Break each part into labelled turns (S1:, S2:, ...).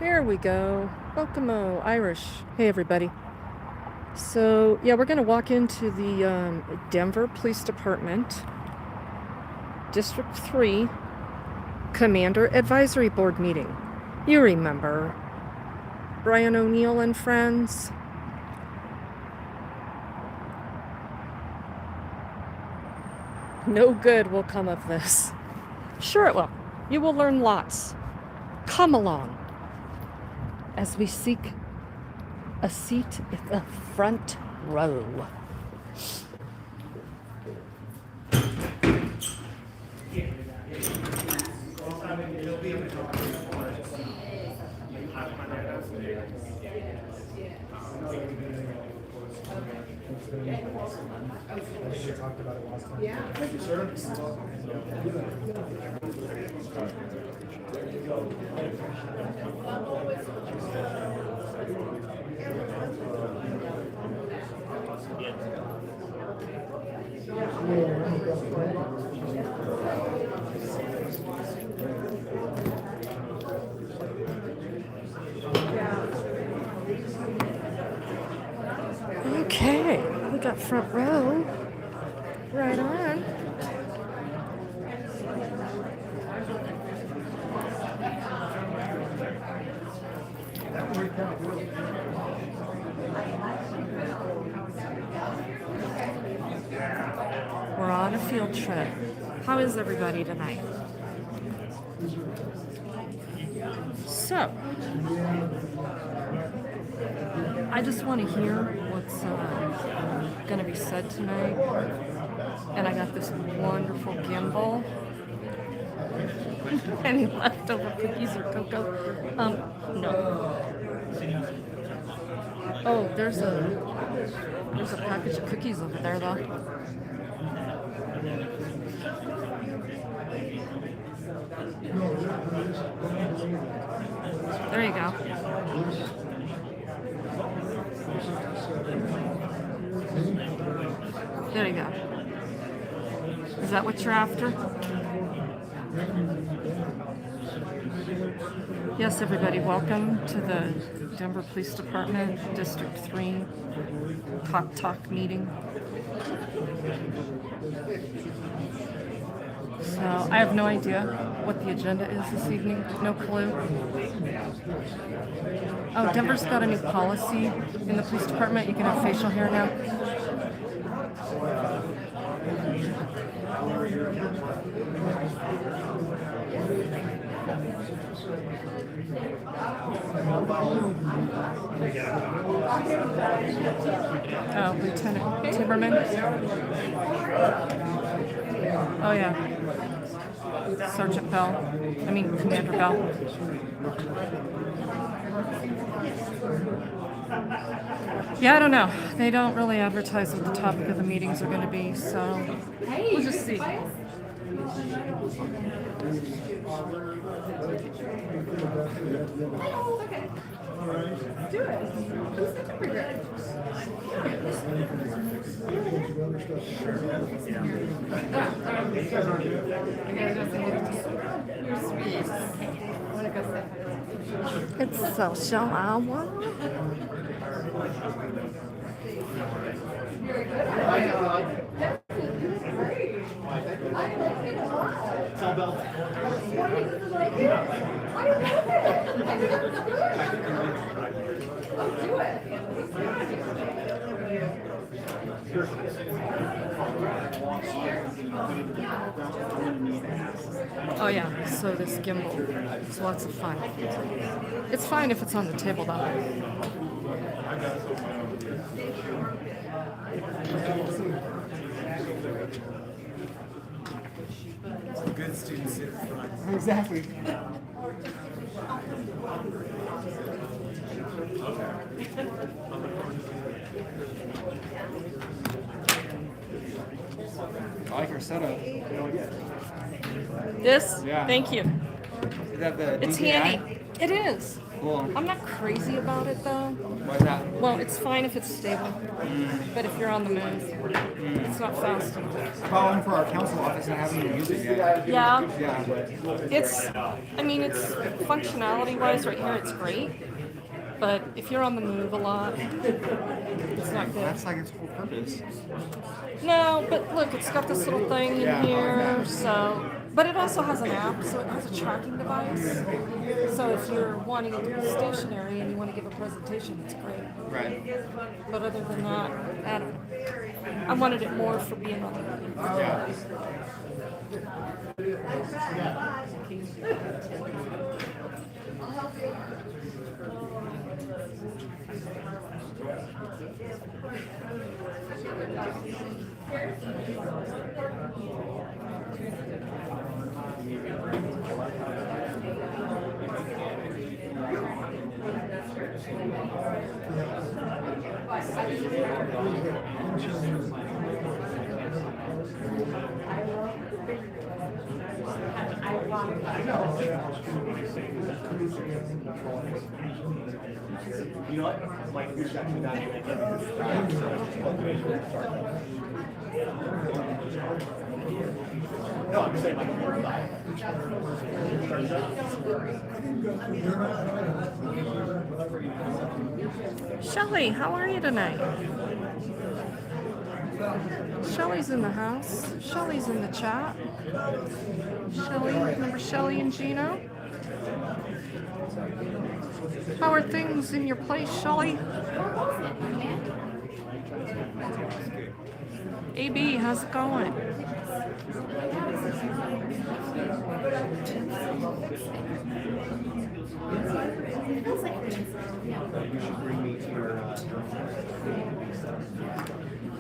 S1: Here we go. Welcome, Irish. Hey, everybody. So, yeah, we're going to walk into the Denver Police Department, District 3, Commander Advisory Board meeting. You remember Brian O'Neill and friends? No good will come of this. Sure it will. You will learn lots. Come along as we seek a seat in the front row. Okay, we got front row. Right on. We're on a field trip. How is everybody tonight? So, I just want to hear what's going to be said tonight. And I got this wonderful gimbal. Any leftover cookies or cocoa? No. Oh, there's a package of cookies over there, though. There you go. There you go. Is that what you're after? Yes, everybody, welcome to the Denver Police Department, District 3 Cop Talk meeting. So, I have no idea what the agenda is this evening. No clue. Oh, Denver's got a new policy in the police department. You can have facial hair now. Oh, Lieutenant Timmerman. Oh, yeah. Sergeant Bell. I mean, Commander Bell. Yeah, I don't know. They don't really advertise what the topic of the meetings are going to be, so we'll just see.
S2: Okay. Let's do it. Who's the number?
S1: It's social hour. Oh yeah, so this gimbal is lots of fun. It's fine if it's on the table though.
S3: Good students sit front.
S4: Exactly. I like our setup.
S1: This?
S4: Yeah.
S1: Thank you.
S4: Is that the
S1: It's
S4: DPI?
S1: handy. It is.
S4: Cool.
S1: I'm not crazy about it though.
S4: Why's that?
S1: Well, it's fine if it's stable, but if you're on the move, it's not fast enough.
S4: Calling for our council office and having to use it yet.
S1: Yeah,
S4: Yeah.
S1: it's, I mean, it's functionality-wise right here, it's great. But if you're on the move a lot, it's not good.
S4: That's like its whole purpose.
S1: No, but look, it's got this little thing in here, so. But it also has an app, so it has a tracking device. So if you're wanting it to be stationary and you want to give a presentation, it's great.
S4: Right.
S1: But other than that, I don't know. I wanted it more for being on the move.
S4: Yeah.
S5: You know what? Like, you're actually not even No, I'm just saying, like,
S1: Shelly, how are you tonight? Shelly's in the house. Shelly's in the chat. Shelly, remember Shelly and Gino? How are things in your place, Shelly? AB, how's it going?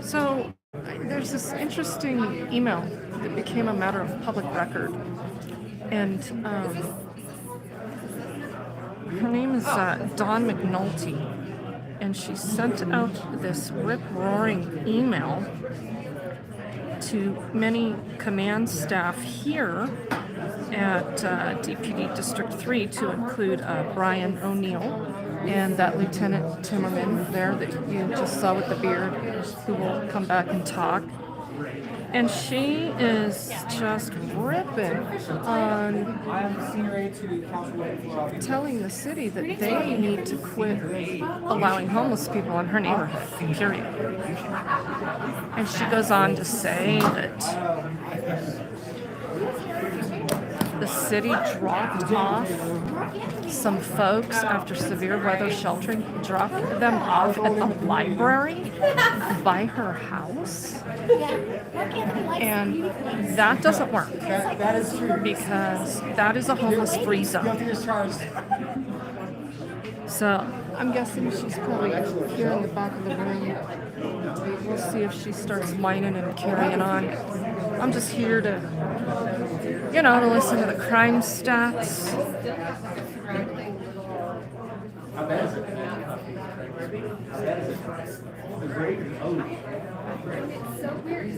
S1: So, there's this interesting email that became a matter of public record. And her name is Dawn McNulty. And she sent out this rip-roaring email to many command staff here at DPD District 3 to include Brian O'Neill and that Lieutenant Timmerman there that you just saw with the beard, who will come back and talk. And she is just ripping on telling the city that they need to quit allowing homeless people in her neighborhood, period. And she goes on to say that the city dropped off some folks after severe weather sheltering, dropped them off at the library by her house. And that doesn't work.
S3: That is true.
S1: Because that is a homeless-free zone. So I'm guessing she's probably here in the back of the room. We'll see if she starts whining and carrying on. I'm just here to, to listen to the crime stats.
S5: How bad is it?
S2: It's so weird. We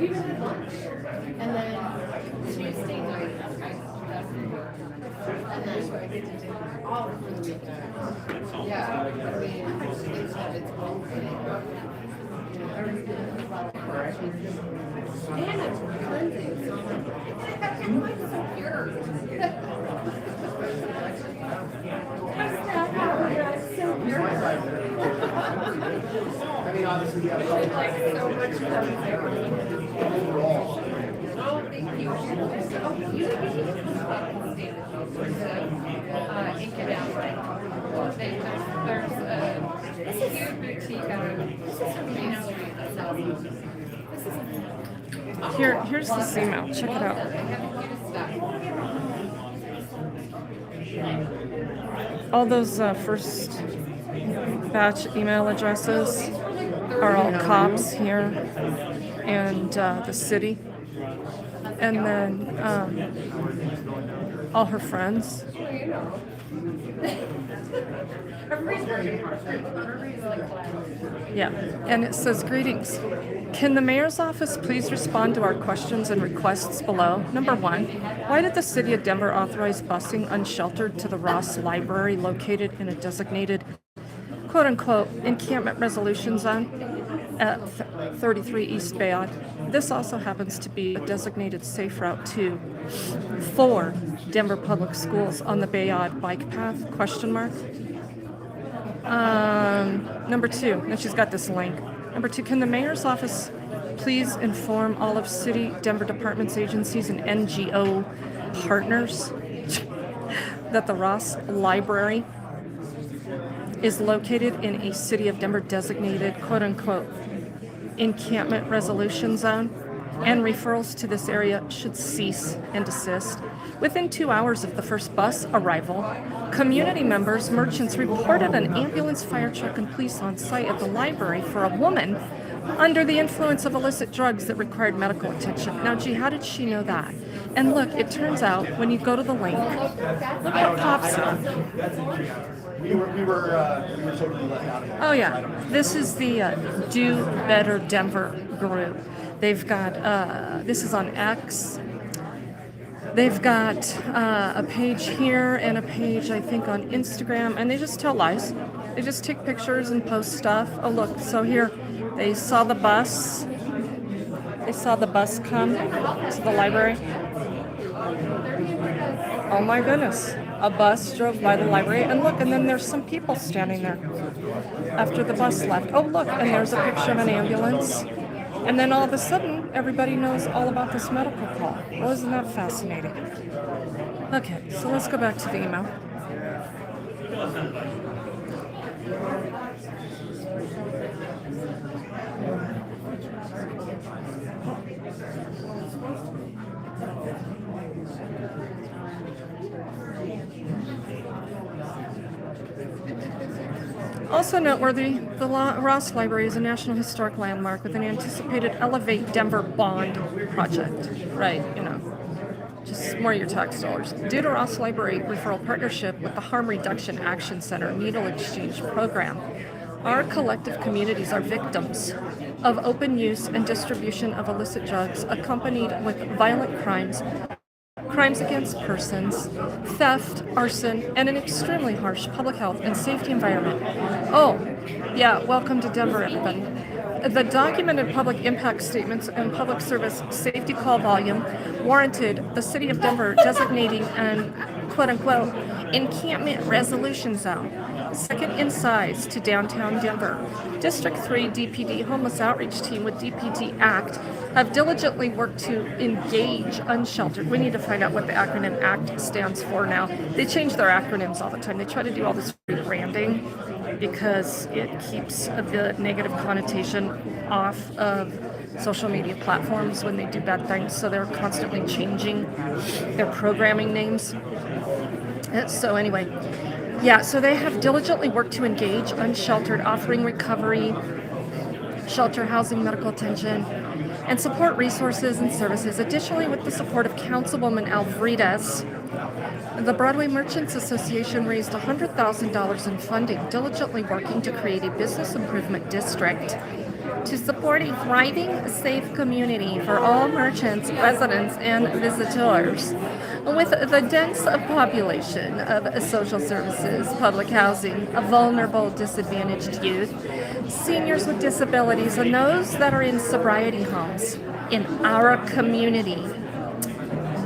S2: had lunch, and then Tuesday night, and then all of the weekend. Yeah, I mean, it's and it's cleansing. It's so pure.
S5: I mean, obviously, you have
S2: Like so much
S5: overall.
S2: Oh, thank you. Oh, you ink it out. There's a huge boutique out of Main Street that sells them.
S1: Here's this email. Check it out.
S2: They have the cutest stuff.
S1: All those first batch email addresses are all cops here and the city. And then all her friends.
S2: Everybody's working hard. Everybody's like glad.
S1: Yeah, and it says, greetings. Can the mayor's office please respond to our questions and requests below? Number one, why did the city of Denver authorize busing unsheltered to the Ross Library located in a designated quote-unquote encampment resolution zone at 33 East Bayard? This also happens to be a designated safe route to 4 Denver Public Schools on the Bayard bike path, question mark. Number 2, and she's got this link. Number 2, can the mayor's office please inform all of city, Denver departments, agencies, and NGO partners that the Ross Library is located in a city of Denver designated quote-unquote encampment resolution zone, and referrals to this area should cease and desist. Within 2 hours of the first bus arrival, community members, merchants reported an ambulance, fire truck, and police on site at the library for a woman under the influence of illicit drugs that required medical attention. Now, gee, how did she know that? And look, it turns out when you go to the link, look what pops up.
S5: We were totally left out of it.
S1: Oh yeah, this is the Do Better Denver group. They've got, this is on X. They've got a page here and a page, I think, on Instagram, and they just tell lies. They just take pictures and post stuff. Oh look, so here, they saw the bus. They saw the bus come to the library. Oh my goodness. A bus drove by the library, and look, and then there's some people standing there after the bus left. Oh look, and there's a picture of an ambulance. And then all of a sudden, everybody knows all about this medical call. Well, isn't that fascinating? Okay, so let's go back to the email. Also noteworthy, the Ross Library is a National Historic Landmark with an anticipated Elevate Denver bond project. Right, you know, just more of your tax dollars. Due to Ross Library referral partnership with the Harm Reduction Action Center Needle Exchange Program, our collective communities are victims of open use and distribution of illicit drugs accompanied with violent crimes, crimes against persons, theft, arson, and an extremely harsh public health and safety environment. Oh, yeah, welcome to Denver, everybody. The documented public impact statements and public service safety call volume warranted the city of Denver designating an quote-unquote encampment resolution zone, second in size to downtown Denver. District 3 DPD Homeless Outreach Team with DPD ACT have diligently worked to engage unsheltered. We need to find out what the acronym ACT stands for now. They change their acronyms all the time. They try to do all this rebranding because it keeps the negative connotation off of social media platforms when they do bad things. So they're constantly changing their programming names. So anyway, yeah, so they have diligently worked to engage unsheltered, offering recovery, shelter, housing, medical attention, and support resources and services. Additionally, with the support of Councilwoman Alvrides, the Broadway Merchants Association raised $100,000 in funding, diligently working to create a business improvement district to support a thriving, safe community for all merchants, residents, and visitors. With the dense population of social services, public housing, vulnerable, disadvantaged youth, seniors with disabilities, and those that are in sobriety homes in our community,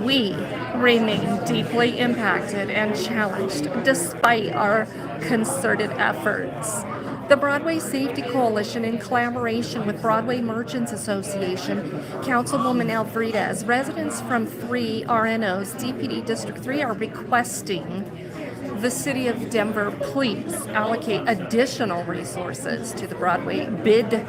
S1: we remain deeply impacted and challenged despite our concerted efforts. The Broadway Safety Coalition, in collaboration with Broadway Merchants Association, Councilwoman Alvrides, residents from 3 RNOs, DPD District 3, are requesting the City of Denver please allocate additional resources to the Broadway bid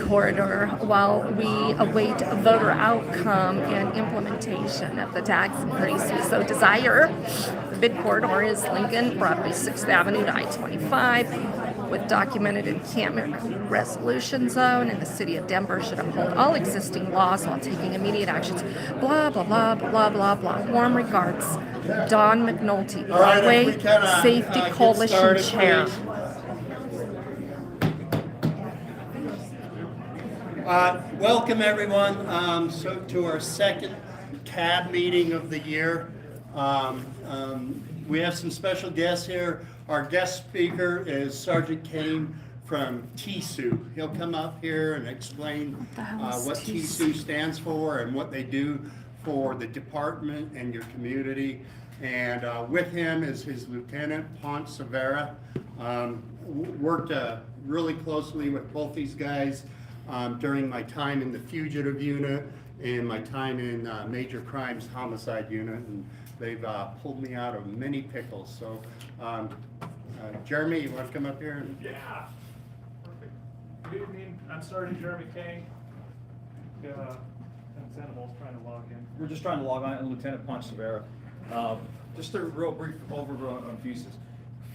S1: corridor while we await voter outcome and implementation of the tax increase we so desire. The bid corridor is Lincoln, Broadway 6th Avenue to I-25. with documented encampment resolution zone, and the city of Denver should uphold all existing laws while taking immediate actions. Blah, blah, blah, blah, blah, blah. Warm regards, Don McNulty, Broadway Safety Coalition Chair.
S6: Welcome everyone to our second CAB meeting of the year. We have some special guests here. Our guest speaker is Sergeant Kane from TSU. He'll come up here and explain what TSU stands for and what they do for the department and your community. And with him is his Lieutenant Ponce Severa. Worked really closely with both these guys during my time in the fugitive unit and my time in major crimes homicide unit, and they've pulled me out of many pickles. So, Jeremy, you want to come up here?
S7: Yeah. Perfect. Good evening. I'm Sergeant Jeremy Kane. Sentinel's trying to log in.
S4: We're just trying to log on, and Lieutenant Ponce Severa. Just a real brief overview on Fusus.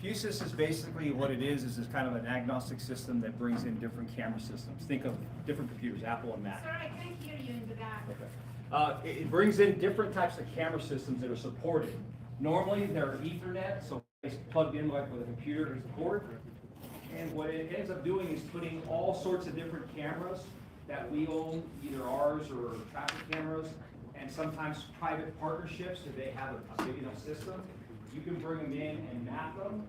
S4: Fusus is basically what it is kind of an agnostic system that brings in different camera systems. Think of different computers, Apple and Mac.
S2: Sorry, I can't hear you in the back.
S4: Okay. It brings in different types of camera systems that are supported. Normally they're Ethernet, so it's plugged in like with a computer, there's a cord. And what it ends up doing is putting all sorts of different cameras that we own, either ours or traffic cameras, and sometimes private partnerships if they have a big enough system. You can bring them in and map them,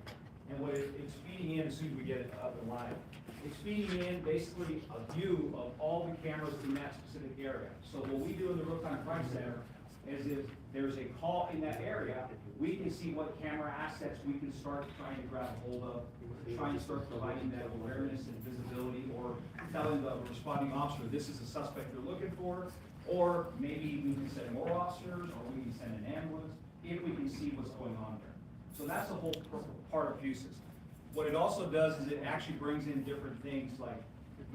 S4: and what it's feeding in as soon as we get it up and live. It's feeding in basically a view of all the cameras in that specific area. So what we do in the Real-Time Crime Center is if there's a call in that area, we can see what camera assets we can start trying to grab a hold of, trying to start providing that awareness and visibility, or telling the responding officer this is a suspect they're looking for, or maybe we can send more officers, or we can send an ambulance, if we can see what's going on there. So that's the whole part of Fusus. What it also does is it actually brings in different things, like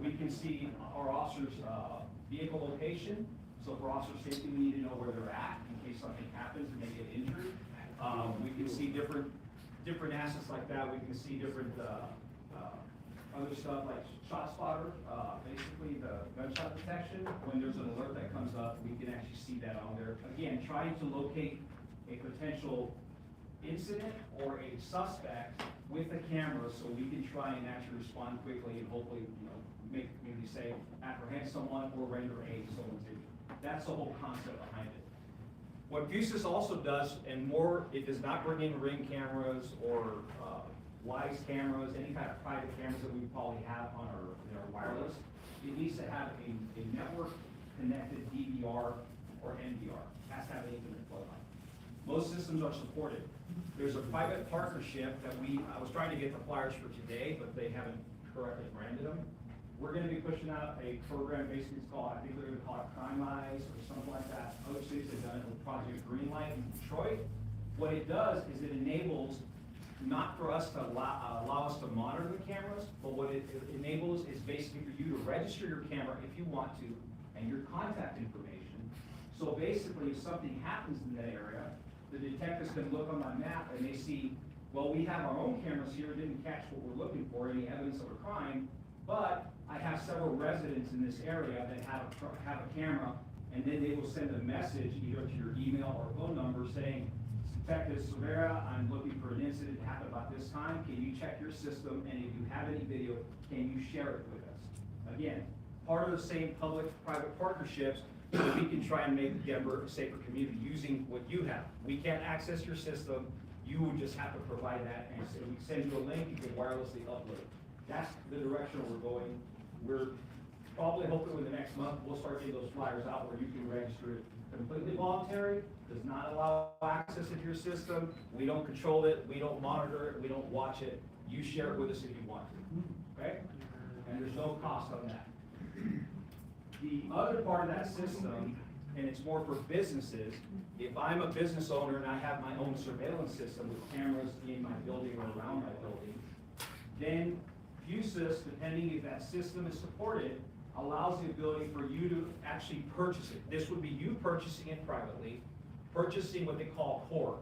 S4: we can see our officers' vehicle location. So for officer safety, we need to know where they're at in case something happens and they get injured. We can see different assets like that. We can see different other stuff like shot spotter, basically the gunshot detection. When there's an alert that comes up, we can actually see that on there. Again, trying to locate a potential incident or a suspect with the camera so we can try and actually respond quickly and hopefully, maybe say apprehend someone or render aid to someone's injured. That's the whole concept behind it. What Fusus also does, and more, it does not bring in ring cameras or Wise cameras, any kind of private cameras that we probably have on our wireless. It needs to have a network connected DVR or NVR. It has to have an Ethernet plug on. Most systems are supported. There's a private partnership that I was trying to get the flyers for today, but they haven't correctly branded them. We're going to be pushing out a program, basically it's called, I think they're going to call it Crime Eyes or something like that. Other cities have done it with Project Greenlight in Detroit. What it does is it enables, not for us to allow us to monitor the cameras, but what it enables is basically for you to register your camera if you want to, and your contact information. So basically, if something happens in that area, the detectives can look on my map and they see, well, we have our own cameras here, didn't catch what we're looking for, any evidence of a crime, but I have several residents in this area that have a camera, and then they will send a message either to your email or phone number saying, Detective Severa, I'm looking for an incident that happened about this time. Can you check your system? And if you have any video, can you share it with us? Again, part of the same public-private partnerships so we can try and make Denver a safer community using what you have. We can't access your system. You would just have to provide that, and so we send you a link, you can wirelessly upload. That's the direction we're going. We're probably hoping within the next month, we'll start getting those flyers out where you can register it. Completely voluntary, does not allow access to your system. We don't control it, we don't monitor it, we don't watch it. You share it with us if you want to, okay? And there's no cost on that. The other part of that system, and it's more for businesses, if I'm a business owner and I have my own surveillance system with cameras in my building or around my building, then Fusus, depending if that system is supported, allows the ability for you to actually purchase it. This would be you purchasing it privately, purchasing what they call core.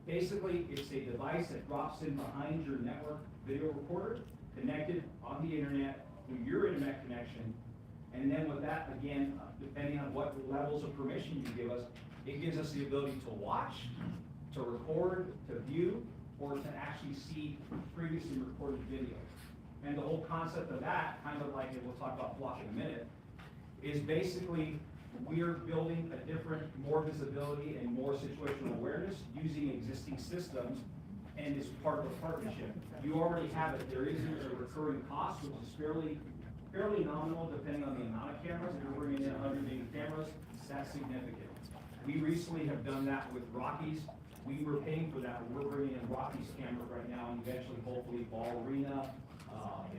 S4: Basically, it's a device that drops in behind your network video recorder, connected on the internet through your internet connection. And then with that, again, depending on what levels of permission you give us, it gives us the ability to watch, to record, to view, or to actually see previously recorded video. And the whole concept of that, kind of like, and we'll talk about block in a minute, is basically we're building a different, more visibility and more situational awareness using existing systems, and it's part of a partnership. You already have it. There is a recurring cost, which is fairly nominal depending on the amount of cameras. If you're bringing in 180 cameras, that's significant. We recently have done that with Rockies. We were paying for that. We're bringing in Rockies cameras right now, and eventually, hopefully, Ball Arena,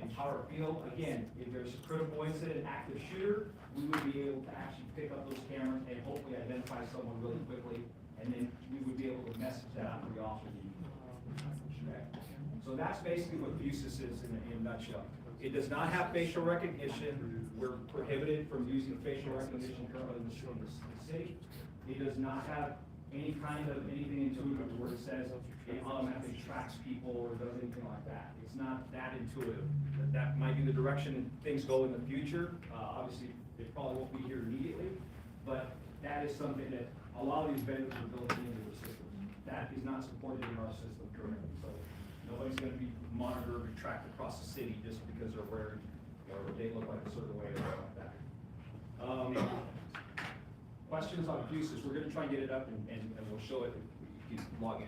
S4: in Power Field. Again, if there's a critical incident, active shooter, we would be able to actually pick up those cameras and hopefully identify someone really quickly, and then we would be able to message that out to the officer. So that's basically what Fusus is in a nutshell. It does not have facial recognition. We're prohibited from using facial recognition currently in the city. It does not have any kind of anything intuitive where it says it automatically tracks people or does anything like that. It's not that intuitive. That might be the direction things go in the future. Obviously, it probably won't be here immediately, but that is something that a lot of these vendors are building into their systems. That is not supported in our system currently. So nobody's going to be monitored or tracked across the city just because they're wearing or they look like a certain way or something like that. Questions on Fusus? We're going to try and get it up and we'll show it if you log in.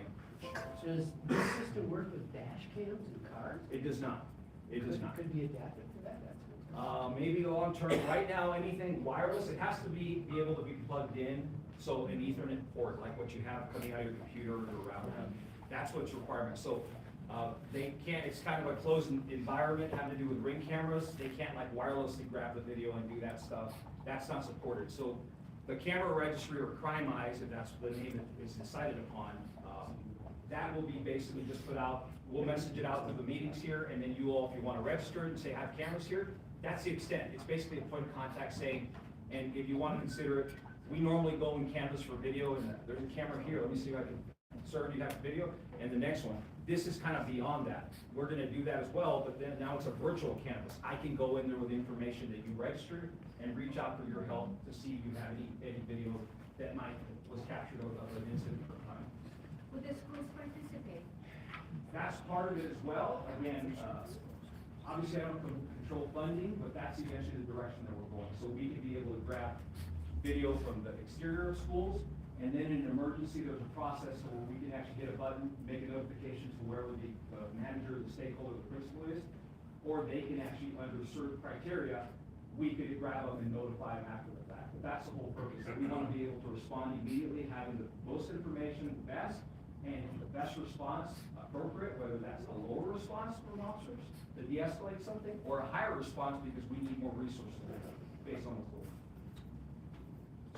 S8: Does this system work with dash cams in cars?
S4: It does not. It does not.
S8: Could be adapted for that, that's good.
S4: Maybe long term. Right now, anything wireless, it has to be able to be plugged in. So an Ethernet port, like what you have coming out of your computer or router, that's what's requirement. So they can't. It's kind of a closed environment, having to do with Ring cameras. They can't like wirelessly grab the video and do that stuff. That's not supported. So the camera registry or Crime Eyes, if that's the name that is decided upon, that will be basically just put out. We'll message it out to the meetings here, and then you all, if you want to register and say I have cameras here, that's the extent. It's basically a point of contact saying, and if you want to consider it, we normally go and canvas for video, and there's a camera here. Let me see if I can. Sir, do you have video? And the next one. This is kind of beyond that. We're going to do that as well, but then now it's a virtual canvas. I can go in there with information that you registered and reach out for your help to see if you have any video that was captured of an incident or crime.
S2: Would the schools participate?
S4: That's part of it as well. Again, obviously I don't control funding, but that's eventually the direction that we're going. So we can be able to grab video from the exterior of schools, and then in an emergency, there's a process where we can actually hit a button, make a notification to wherever the manager, the stakeholder, the principal is, or they can actually, under certain criteria, we could grab them and notify them after the fact. But that's the whole purpose. We want to be able to respond immediately, having the most information, the best, and the best response appropriate, whether that's a lower response from officers to de-escalate something, or a higher response because we need more resources based on the floor.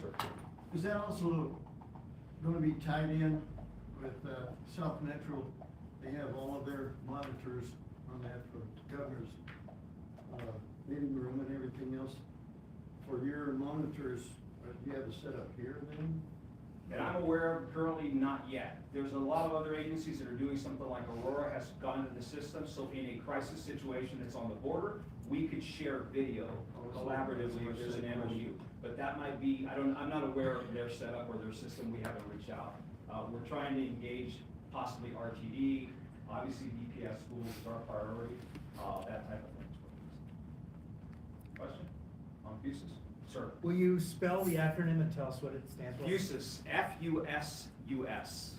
S4: Sir.
S9: Is that also going to be tied in with South Metro? They have all of their monitors on that for governor's meeting room and everything else. For your monitors, do you have it set up here then?
S4: And I'm aware of currently not yet. There's a lot of other agencies that are doing something like Aurora has gone into the system, so in a crisis situation that's on the border, we could share video collaboratively if there's an MOU. But that might be, I'm not aware of their setup or their system, we haven't reached out. We're trying to engage possibly RTD, obviously DPS schools is our priority, that type of thing. Question on Fusus? Sir.
S10: Will you spell the acronym and tell us what it stands for?
S4: Fusus, F-U-S-U-S.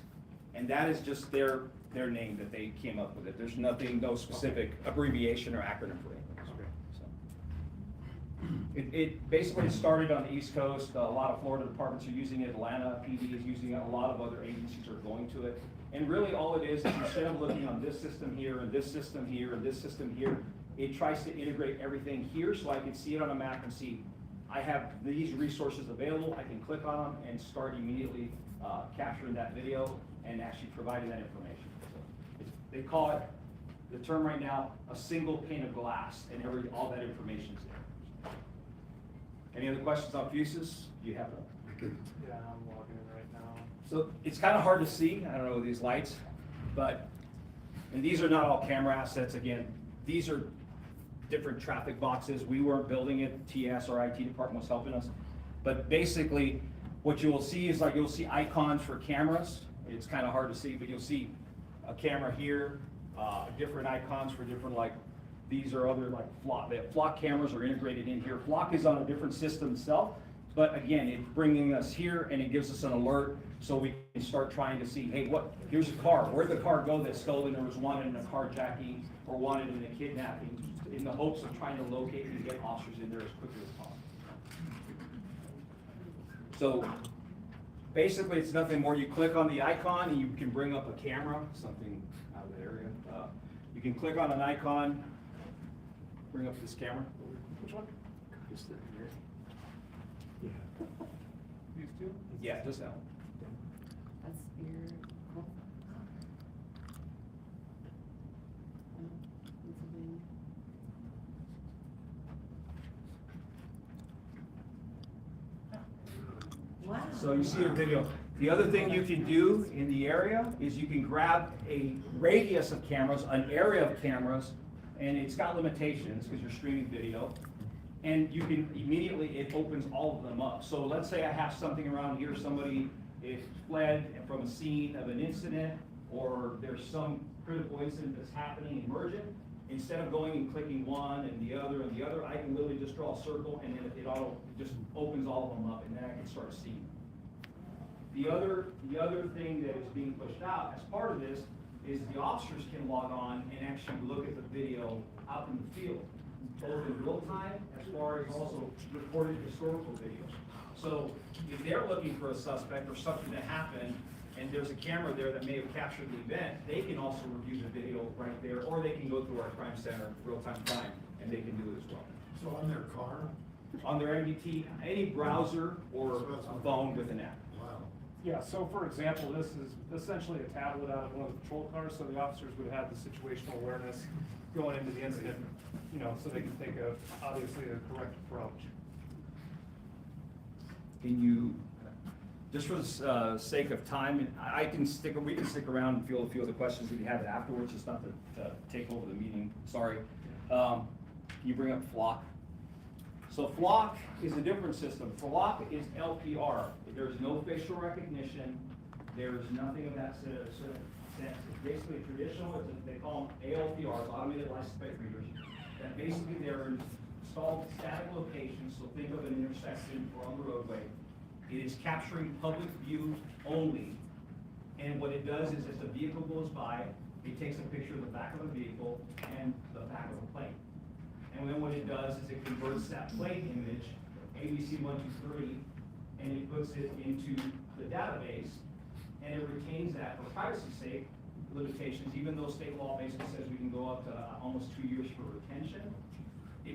S4: And that is just their name that they came up with it. There's nothing, no specific abbreviation or acronym for it. So, it basically started on the East Coast. A lot of Florida departments are using it. Atlanta PD is using it. A lot of other agencies are going to it. And really all it is instead of looking on this system here and this system here and this system here, it tries to integrate everything here so I can see it on a map and see I have these resources available. I can click on them and start immediately capturing that video and actually providing that information. So they call it, the term right now, a single pane of glass, and all that information is there. Any other questions on Fusus? Do you have them?
S10: Yeah, I'm logging in right now.
S4: So it's kind of hard to see. I don't know with these lights, but, and these are not all camera assets. Again, these are different traffic boxes. We weren't building it, TS, our IT department was helping us. But basically, what you will see is like, you'll see icons for cameras. It's kind of hard to see, but you'll see a camera here, different icons for different, like, these are other like flock. The flock cameras are integrated in here. Flock is on a different system itself, but again, it's bringing us here and it gives us an alert so we can start trying to see, hey, here's a car. Where'd the car go that's stolen? There was wanted in a carjacking or wanted in a kidnapping, in the hopes of trying to locate and get officers in there as quickly as possible. So basically, it's nothing more. You click on the icon and you can bring up a camera, something out of the area. You can click on an icon, bring up this camera. Which one? Just here.
S7: These two?
S4: Yeah, just that one.
S2: That's your. Pennsylvania. Wow.
S4: So you see a video. The other thing you can do in the area is you can grab a radius of cameras, an area of cameras, and it's got limitations because you're streaming video. And you can immediately, it opens all of them up. So let's say I have something around here, somebody is fled from a scene of an incident, or there's some critical incident that's happening, emergent. Instead of going and clicking one and the other, I can literally just draw a circle and then it just opens all of them up, and then I can start seeing. The other thing that is being pushed out as part of this is the officers can log on and actually look at the video out in the field, both in real time as far as also recorded historical videos. So if they're looking for a suspect or something that happened, and there's a camera there that may have captured the event, they can also review the video right there, or they can go through our crime center, real-time crime, and they can do it as well.
S9: So on their car?
S4: On their MDT, any browser or a phone with an app.
S9: Wow.
S7: Yeah, so for example, this is essentially a tablet out of one of the patrol cars, so the officers would have the situational awareness going into the incident, you know, so they can take obviously a correct approach.
S4: Can you, just for the sake of time, and we can stick around and field a few of the questions if you have it afterwards, just not to take over the meeting, sorry. Can you bring up Flock? So Flock is a different system. Flock is LPR. There's no facial recognition. There's nothing of that sense. It's basically traditional, they call them ALPRs, automated license plate readers, that basically they're installed at static locations, so think of an intersection or on the roadway. It is capturing public view only, and what it does is as the vehicle goes by, it takes a picture of the back of the vehicle and the back of the plate. And then what it does is it converts that plate image, ABC123, and it puts it into the database, and it retains that for privacy sake limitations, even though state law basically says we can go up to almost 2 years for retention,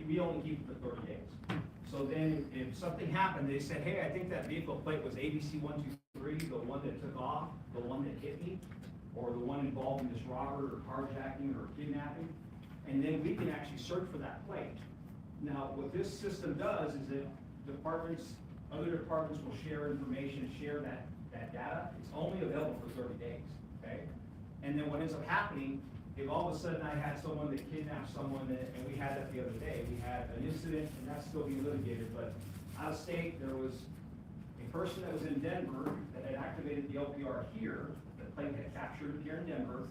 S4: we only keep it for 30 days. So then if something happened, they said, hey, I think that vehicle plate was ABC123, the one that took off, the one that hit me, or the one involved in this robbery or carjacking or kidnapping, and then we can actually search for that plate. Now, what this system does is that other departments will share information, share that data. It's only available for 30 days, okay? And then what ends up happening, if all of a sudden I had someone that kidnapped someone, and we had that the other day, we had an incident, and that's still being litigated, but out of state, there was a person that was in Denver that had activated the LPR here, the plate had captured here in Denver.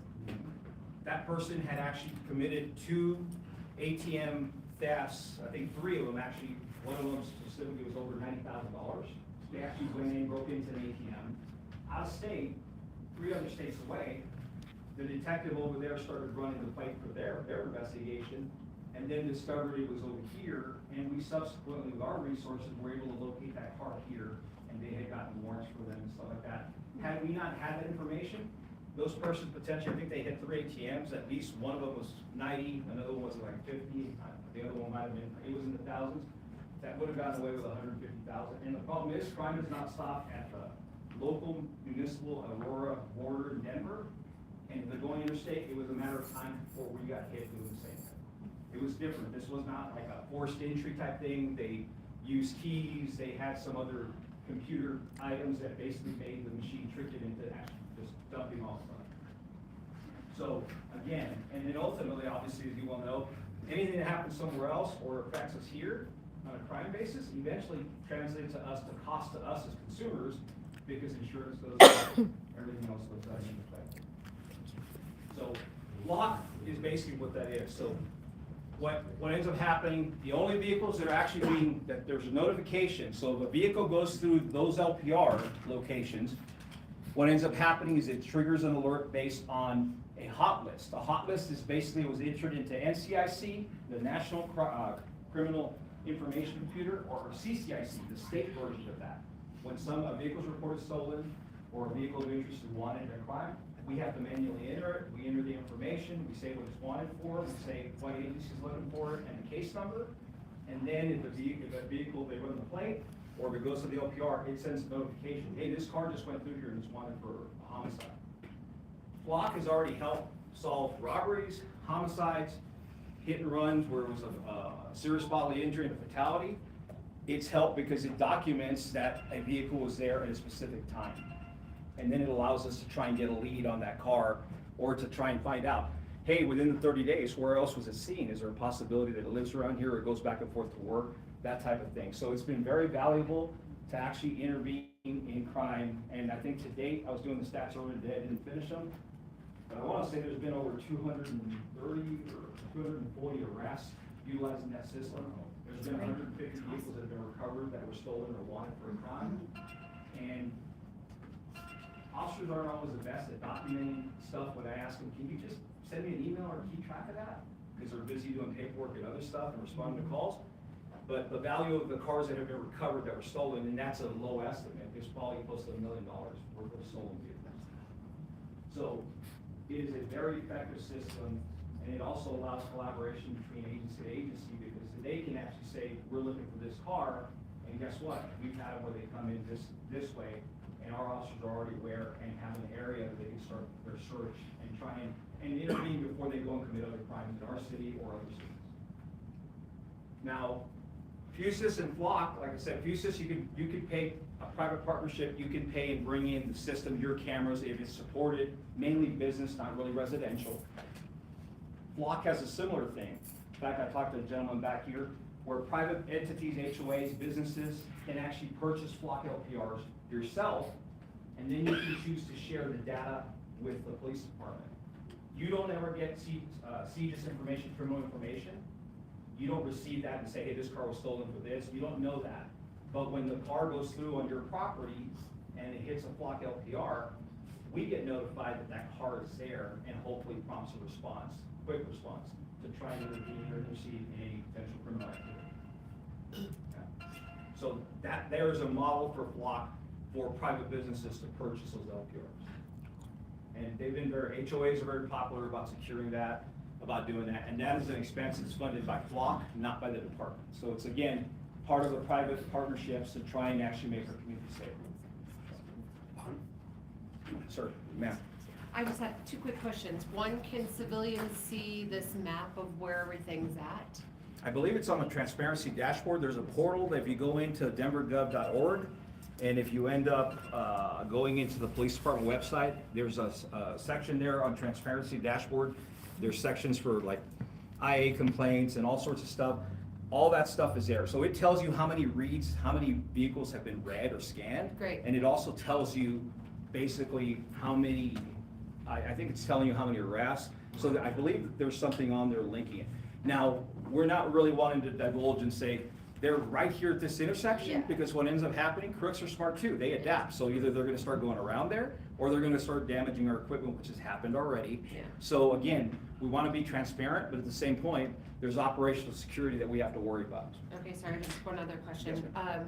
S4: That person had actually committed 2 ATM thefts, I think 3 of them actually, one of them specifically was over $90,000. They actually went in, broke into an ATM. Out of state, 3 other states away, the detective over there started running the plate for their investigation, and then discovered it was over here, and we subsequently, with our resources, were able to locate that car here, and they had gotten warrants for them and stuff like that. Had we not had that information, those persons potentially, I think they hit 3 ATMs, at least one of them was 90, another one was like 50, the other one might have been, it was in the thousands. That would have gotten away with 150,000. And the problem is, crime does not stop at the local municipal Aurora border in Denver. And if they're going interstate, it was a matter of time before we got hit doing the same thing. It was different. This was not like a forced entry type thing. They used keys. They had some other computer items that basically made the machine trick it into actually just dumping all the stuff. So So again, and then ultimately, obviously, as you well know, anything that happens somewhere else or affects us here on a crime basis, eventually translates to us, to cost to us as consumers, because insurance goes up, everything else goes up into play. So lock is basically what that is. So what ends up happening, the only vehicles that are actually being, that there's a notification, so if a vehicle goes through those LPR locations, what ends up happening is it triggers an alert based on a hot list. A hot list is basically, was entered into NCIC, the National Criminal Information Computer, or CCIC, the state version of that. When a vehicle's reported stolen, or a vehicle of interest is wanted in a crime, we have to manually enter it, we enter the information, we say what it's wanted for, we say what agency's looking for it, and the case number. And then if the vehicle, they run the plate, or if it goes to the LPR, it sends a notification, hey, this car just went through here and it's wanted for a homicide. Flock has already helped solve robberies, homicides, hit and runs where it was a serious bodily injury and a fatality. It's helped because it documents that a vehicle was there at a specific time. And then it allows us to try and get a lead on that car, or to try and find out, hey, within the 30 days, where else was it seen? Is there a possibility that it lives around here or it goes back and forth to work? That type of thing. So it's been very valuable to actually intervene in crime. And I think to date, I was doing the stats earlier today, I didn't finish them, but I want to say there's been over 230 or 240 arrests utilizing that system. There's been 150 vehicles that have been recovered that were stolen or wanted for a crime. And officers aren't always the best at documenting stuff. When I ask them, can you just send me an email or keep track of that? Because they're busy doing paperwork and other stuff and responding to calls. But the value of the cars that have been recovered that were stolen, and that's a low estimate, it's probably close to $1 million worth of stolen vehicles. So it is a very effective system, and it also allows collaboration between agency to agency, because they can actually say, we're looking for this car, and guess what? We've had them where they come in this way, and our officers are already aware and have an area that they can start their search and try and intervene before they go and commit other crimes in our city or other cities. Now, Fusus and Flock, like I said, Fusus, you could pay a private partnership, you can pay and bring in the system, your cameras, if it's supported, mainly business, not really residential. Flock has a similar thing. In fact, I talked to a gentleman back here where private entities, HOAs, businesses can actually purchase Flock LPRs yourself, and then you can choose to share the data with the police department. You don't ever get CJIS information, criminal information. You don't receive that and say, hey, this car was stolen for this. You don't know that. But when the car goes through on your property and it hits a Flock LPR, we get notified that that car is there and hopefully prompts a response, quick response, to try and intervene or intercede in any potential criminal activity. Yeah. So there is a model for Flock for private businesses to purchase those LPRs. And they've been HOAs are very popular about securing that, about doing that, and that is an expense that's funded by Flock, not by the department. So it's, again, part of the private partnerships to try and actually make our community safer. Sir, ma'am.
S2: I just have two quick questions. One, can civilians see this map of where everything's at?
S4: I believe it's on the transparency dashboard. There's a portal that if you go into denvergov.org, and if you end up going into the police department website, there's a section there on transparency dashboard. There's sections for like IA complaints and all sorts of stuff. All that stuff is there. So it tells you how many reads, how many vehicles have been read or scanned.
S2: Great.
S4: And it also tells you basically how many, I think it's telling you how many arrests. So I believe there's something on there linking it. Now, we're not really wanting to divulge and say, they're right here at this intersection,
S2: Yeah.
S4: because what ends up happening, crooks are smart too, they adapt. So either they're gonna start going around there, or they're gonna start damaging our equipment, which has happened already.
S2: Yeah.
S4: So again, we wanna be transparent, but at the same point, there's operational security that we have to worry about.
S2: Okay, sorry, just one other question.
S4: Yes,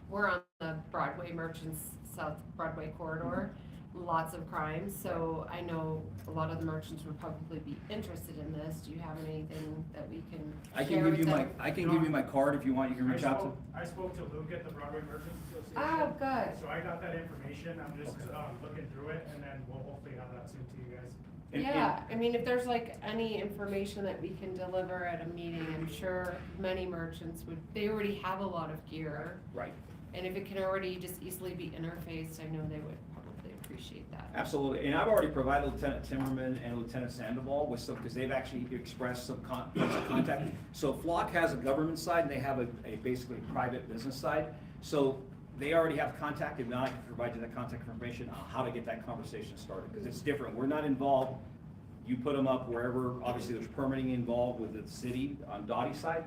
S2: We're on the Broadway Merchants, South Broadway corridor, lots of crime, so I know a lot of the merchants would probably be interested in this. Do you have anything that we can
S4: I
S2: share
S4: can give
S2: with
S4: you
S2: them?
S4: I can give you my card if you want, you can reach out to.
S7: I spoke to Luke at the Broadway Merchants Association.
S2: Oh, good.
S7: So I got that information, I'm just looking through it, and then we'll hopefully have that soon to you guys.
S2: Yeah, I mean, if there's like any information that we can deliver at a meeting, I'm sure many merchants they already have a lot of gear.
S4: Right.
S2: And if it can already just easily be interfaced, I know they would probably appreciate that.
S4: Absolutely, and I've already provided Lieutenant Timmerman and Lieutenant Sandoval with some, because they've actually expressed some contact. So Flock has a government side, and they have a basically private business side. So they already have contact, and now I can provide you that contact information on how to get that conversation started, because it's different. We're not involved. You put them up wherever, obviously there's permitting involved with the city on Dottie's side,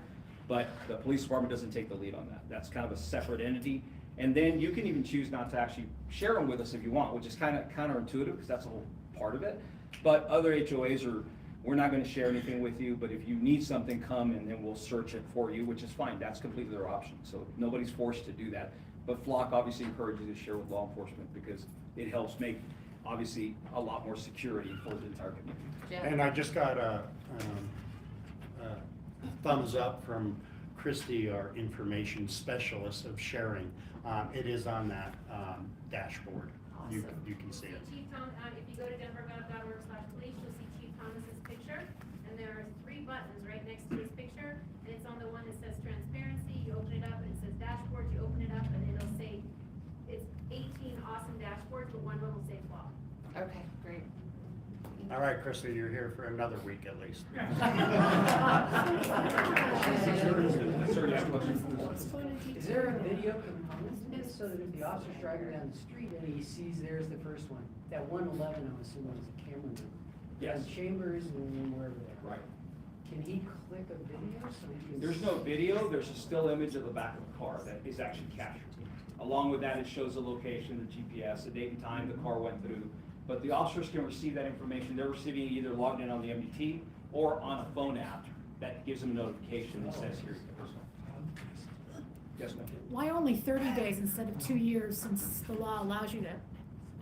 S4: but the police department doesn't take the lead on that. That's kind of a separate entity. And then you can even choose not to actually share them with us if you want, which is kind of counterintuitive, because that's a whole part of it. But other HOAs are, we're not gonna share anything with you, but if you need something, come and then we'll search it for you, which is fine. That's completely their option. So nobody's forced to do that. But Flock obviously encourages you to share with law enforcement, because it helps make, obviously, a lot more security for the entire community.
S2: Yeah.
S6: And I just got a thumbs up from Christy, our information specialist, of sharing. It is on that dashboard. You
S2: Awesome.
S6: you can see it.
S11: Chief Thomas, if you go to denvergov.org/police, you'll see Chief Thomas's picture, and there are 3 buttons right next to his picture, and it's on the one that says transparency. You open it up, and it says dashboard. You open it up, and it'll say, it's 18 awesome dashboards, but one of them will say flaw.
S2: Okay, great.
S6: All right, Christy, you're here for another week at least.
S8: Is there a video component to this, so that if the officer's driving down the street and he sees there's the first one, that 111, I'm assuming is a camera number?
S4: Yes.
S8: On Chambers and wherever they are.
S4: Right.
S8: Can he click a video so he can?
S4: There's no video, there's a still image of the back of the car that is actually captured. Along with that, it shows the location, the GPS, the date and time the car went through. But the officers can receive that information. They're receiving it either logged in on the MDT or on a phone app that gives them a notification that says, here you go. Yes, ma'am.
S12: Why only 30 days instead of 2 years, since the law allows you to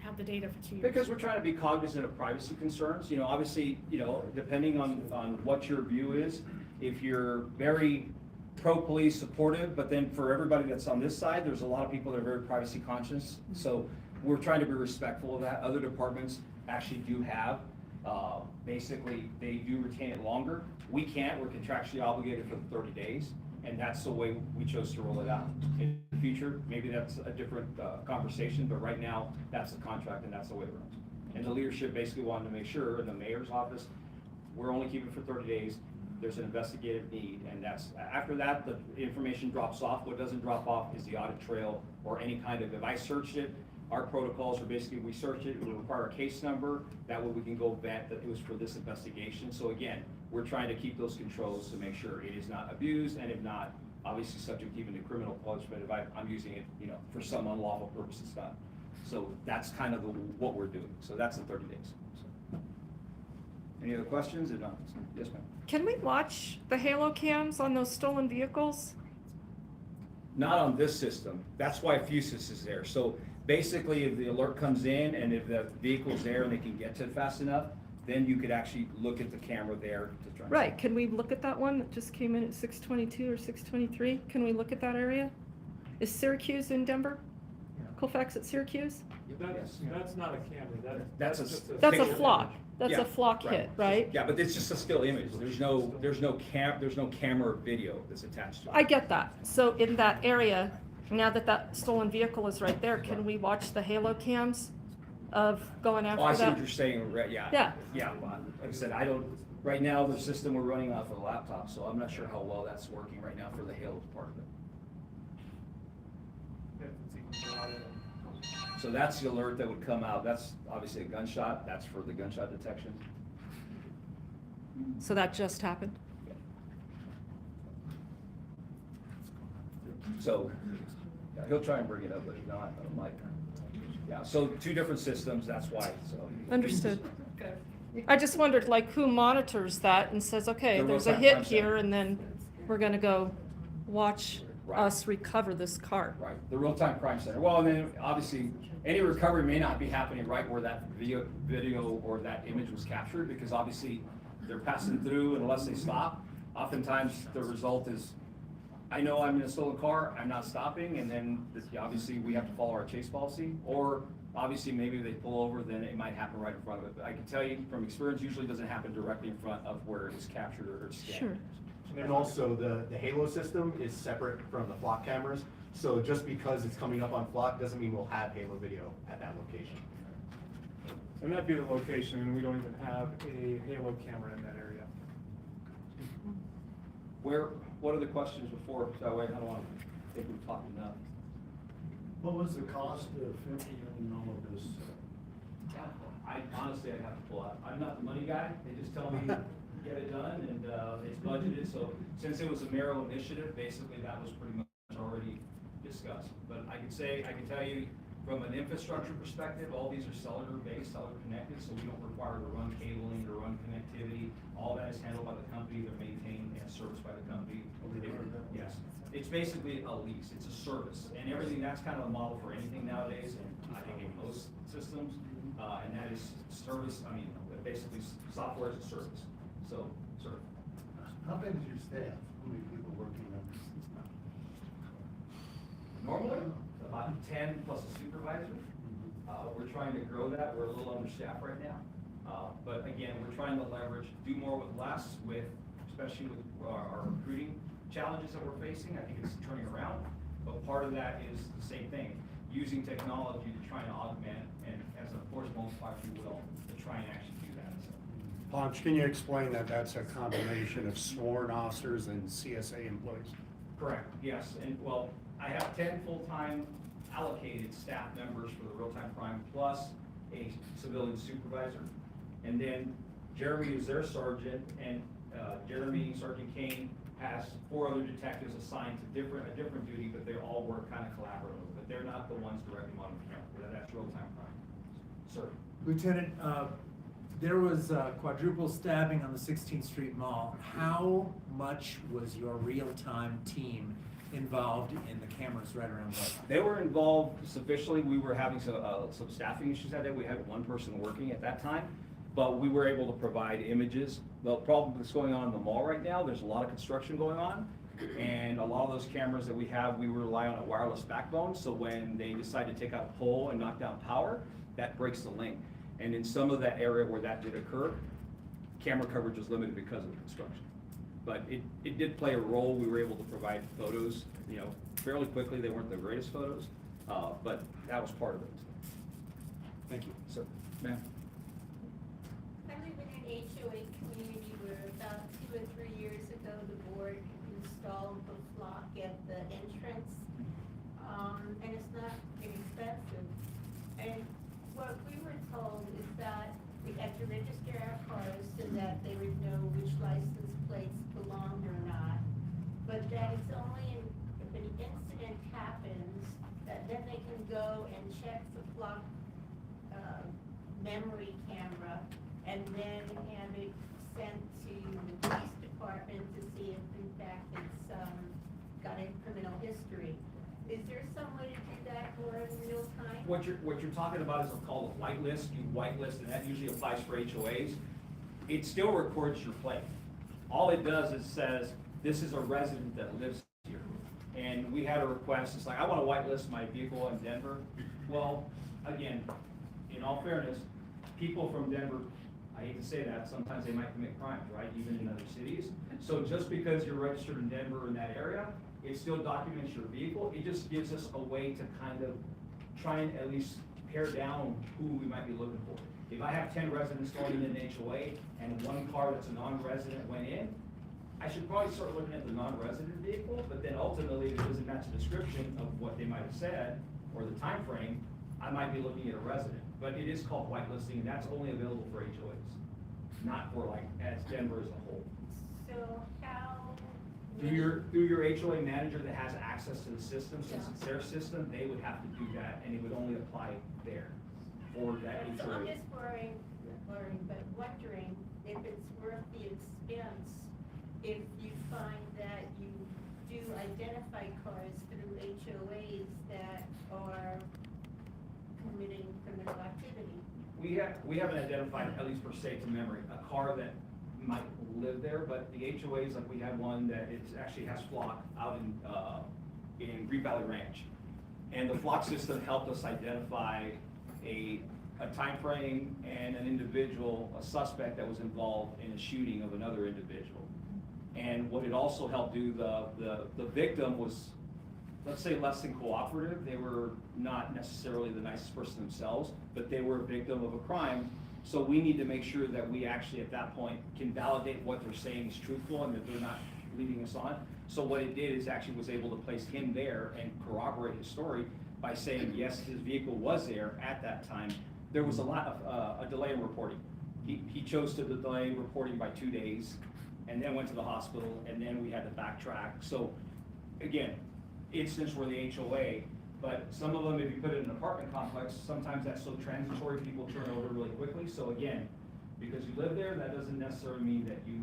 S12: have the data for 2 years?
S4: Because we're trying to be cognizant of privacy concerns. You know, obviously, you know, depending on what your view is, if you're very pro-police supportive, but then for everybody that's on this side, there's a lot of people that are very privacy conscious. So we're trying to be respectful of that. Other departments actually do have, basically, they do retain it longer. We can't, we're contractually obligated for the 30 days, and that's the way we chose to roll it out. In the future, maybe that's a different conversation, but right now, that's the contract and that's the way it runs. And the leadership basically wanted to make sure in the mayor's office, we're only keeping it for 30 days. There's an investigative need, and that's, after that, the information drops off. What doesn't drop off is the audit trail or any kind of, if I searched it, our protocols are basically, we search it, we require a case number, that way we can go vet that it was for this investigation. So again, we're trying to keep those controls to make sure it is not abused, and if not, obviously subject even to criminal punishment if I'm using it, you know, for some unlawful purpose it's not. So that's kind of what we're doing. So that's the 30 days. So. Any other questions? If not, yes, ma'am.
S1: Can we watch the halo cams on those stolen vehicles?
S4: Not on this system. That's why Fusus is there. So basically, if the alert comes in and if the vehicle's there and they can get to it fast enough, then you could actually look at the camera there to try.
S1: Right, can we look at that one that just came in at 622 or 623? Can we look at that area? Is Syracuse in Denver? Colfax at Syracuse?
S7: That's not a camera,
S4: That's
S7: just
S1: That's a
S4: Picture.
S1: flock. That's
S4: Yeah,
S1: a flock
S4: right.
S1: hit, right?
S4: Yeah, but it's just a still image. There's no camera video that's attached to it.
S1: I get that. So in that area, now that that stolen vehicle is right there, can we watch the halo cams of going
S4: Oh, I
S1: after
S4: see what
S1: that?
S4: you're saying, right, yeah.
S1: Yeah.
S4: Yeah, well, like I said, I don't, right now, the system we're running off of a laptop, so I'm not sure how well that's working right now for the Halo part of it. So that's the alert that would come out. That's obviously a gunshot. That's for the gunshot detection.
S1: So that just happened?
S4: So, yeah, he'll try and bring it up, but if not, I'm like, yeah, so 2 different systems, that's why, so.
S1: Understood. I just wondered, like, who monitors that and says, okay,
S4: The
S1: there's a
S4: real-time
S1: hit
S4: crime center.
S1: here, and then we're gonna go watch
S4: Right.
S1: us recover this car.
S4: Right, the real-time crime center. Well, and then obviously, any recovery may not be happening right where that video or that image was captured, because obviously they're passing through, and unless they stop, oftentimes the result is, I know I'm in a stolen car, I'm not stopping, and then obviously we have to follow our chase policy, or obviously maybe they pull over, then it might happen right in front of it. But I can tell you from experience, usually it doesn't happen directly in front of where it was captured or scanned.
S1: Sure.
S5: And also, the Halo system is separate from the flock cameras, so just because it's coming up on flock doesn't mean we'll have Halo video at that location.
S7: And that'd be the location, and we don't even have a halo camera in that area.
S4: What are the questions before, so that way I don't want to think we've talked enough.
S9: What was the cost of implementing all of this?
S4: I honestly, I'd have to pull out. I'm not the money guy. They just tell me, get it done, and it's budgeted. So since it was a mayoral initiative, basically that was pretty much already discussed. But I can tell you, from an infrastructure perspective, all these are cellular-based, cellular-connected, so we don't require to run cabling or run connectivity. All that is handled by the company. They're maintained and serviced by the company. Yes. It's basically a lease. It's a service. And everything, that's kind of a model for anything nowadays, and I think in most systems. And that is service, basically software as a service. So, sir.
S9: How big is your staff? How many people working on this?
S4: Normally, about 10 plus a supervisor. We're trying to grow that. We're a little understaffed right now. But again, we're trying to leverage, do more with less, especially with our recruiting challenges that we're facing. I think it's turning around. But part of that is the same thing, using technology to try and augment and, as of course, multiply, if you will, to try and actually do that. So.
S6: Ponch, can you explain that that's a combination of sworn officers and CSA employees?
S4: Correct, yes. And well, I have 10 full-time allocated staff members for the real-time crime plus a civilian supervisor. And then Jeremy is their sergeant, and Sergeant Kane, has 4 other detectives assigned to a different duty, but they all work kind of collaboratively. But they're not the ones directly monitoring the camera. That's real-time crime. Sir.
S10: Lieutenant, there was a quadruple stabbing on the 16th Street Mall. How much was your real-time team involved in the cameras right around that?
S4: They were involved sufficiently. We were having some staffing issues that day. We had one person working at that time, but we were able to provide images. The problem that's going on in the mall right now, there's a lot of construction going on, and a lot of those cameras that we have, we rely on a wireless backbone, so when they decide to take out a pole and knock down power, that breaks the link. And in some of that area where that did occur, camera coverage was limited because of the construction. But it did play a role. We were able to provide photos, fairly quickly. They weren't the greatest photos, but that was part of it.
S10: Thank you.
S4: So, ma'am.
S11: I live in an HOA community where about 2 or 3 years ago, the board installed the flock at the entrance. And it's not inexpensive. And what we were told is that we had to register our cars so that they would know which license plates belonged or not. But that it's only if an incident happens, that then they can go and check the flock memory camera and then have it sent to the police department to see if in fact it's got a criminal history. Is there some way to do that more in real time?
S4: What you're talking about is called a whitelist. You whitelist, and that usually applies for HOAs. It still records your plate. All it does is says, this is a resident that lives here. And we had a request, it's like, I want to whitelist my vehicle in Denver. Well, again, in all fairness, people from Denver, I hate to say that, sometimes they might commit crimes, right, even in other cities. So just because you're registered in Denver or in that area, it still documents your vehicle. It just gives us a way to kind of try and at least pare down who we might be looking for. If I have 10 residents going in an HOA and one car that's a non-resident went in, I should probably start looking at the non-resident vehicle, but then ultimately, if it doesn't match the description of what they might have said or the time frame, I might be looking at a resident. But it is called whitelisting, and that's only available for HOAs, not for as Denver as a whole.
S11: So how?
S4: Through your HOA manager that has access to the system, since it's their system, they would have to do that, and it would only apply there for that
S11: So
S4: HOA.
S11: I'm just but wondering if it's worth the expense if you find that you do identify cars through HOAs that are committing criminal activity.
S4: We haven't identified, at least per se to memory, a car that might live there, but the HOAs, like we had one that it actually has flock out in Green Valley Ranch. And the flock system helped us identify a time frame and an individual, a suspect that was involved in a shooting of another individual. And what it also helped do, the victim was let's say, less than cooperative. They were not necessarily the nicest person themselves, but they were a victim of a crime. So we need to make sure that we actually, at that point, can validate what they're saying is truthful and that they're not leading us on. So what it did is actually was able to place him there and corroborate his story by saying, yes, his vehicle was there at that time. There was a lot of a delay in reporting. He chose to delay reporting by 2 days and then went to the hospital, and then we had to backtrack. So again, instance where the HOA, but some of them, if you put it in an apartment complex, sometimes that's so transitory, people turn over really quickly. So again, because you live there, that doesn't necessarily mean that you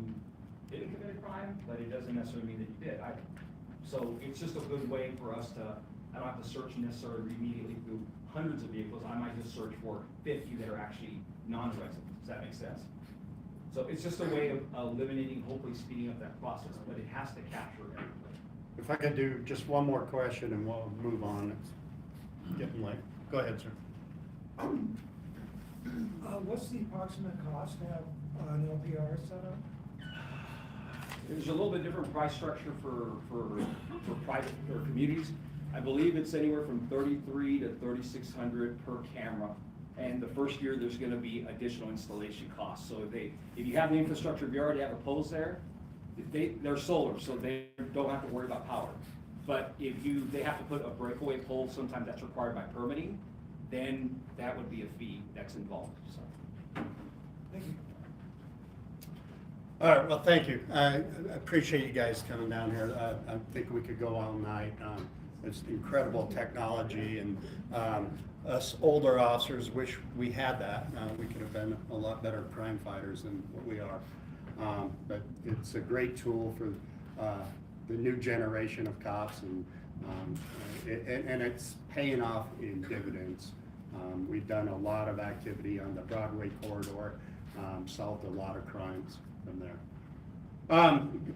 S4: didn't commit a crime, but it doesn't necessarily mean that you did. So it's just a good way for us to, I don't have to search necessarily immediately through hundreds of vehicles. I might just search for 50 that are actually non-resident. Does that make sense? So it's just a way of eliminating, hopefully speeding up that process, but it has to capture everything.
S6: If I could do just one more question and we'll move on, it's getting late. Go ahead, sir.
S3: What's the approximate cost to have an LPR set up?
S4: There's a little bit different price structure for private or communities. I believe it's anywhere from $3,300 to $3,600 per camera. And the first year, there's gonna be additional installation costs. So if you have the infrastructure, if you already have the poles there, they're solar, so they don't have to worry about power. But if they have to put a breakaway pole, sometimes that's required by permitting, then that would be a fee that's involved, so.
S3: Thank you.
S6: All right, well, thank you. I appreciate you guys coming down here. I think we could go all night. It's incredible technology, and us older officers wish we had that. We could have been a lot better crime fighters than what we are. But it's a great tool for the new generation of cops, and it's paying off in dividends. We've done a lot of activity on the Broadway corridor, solved a lot of crimes from there.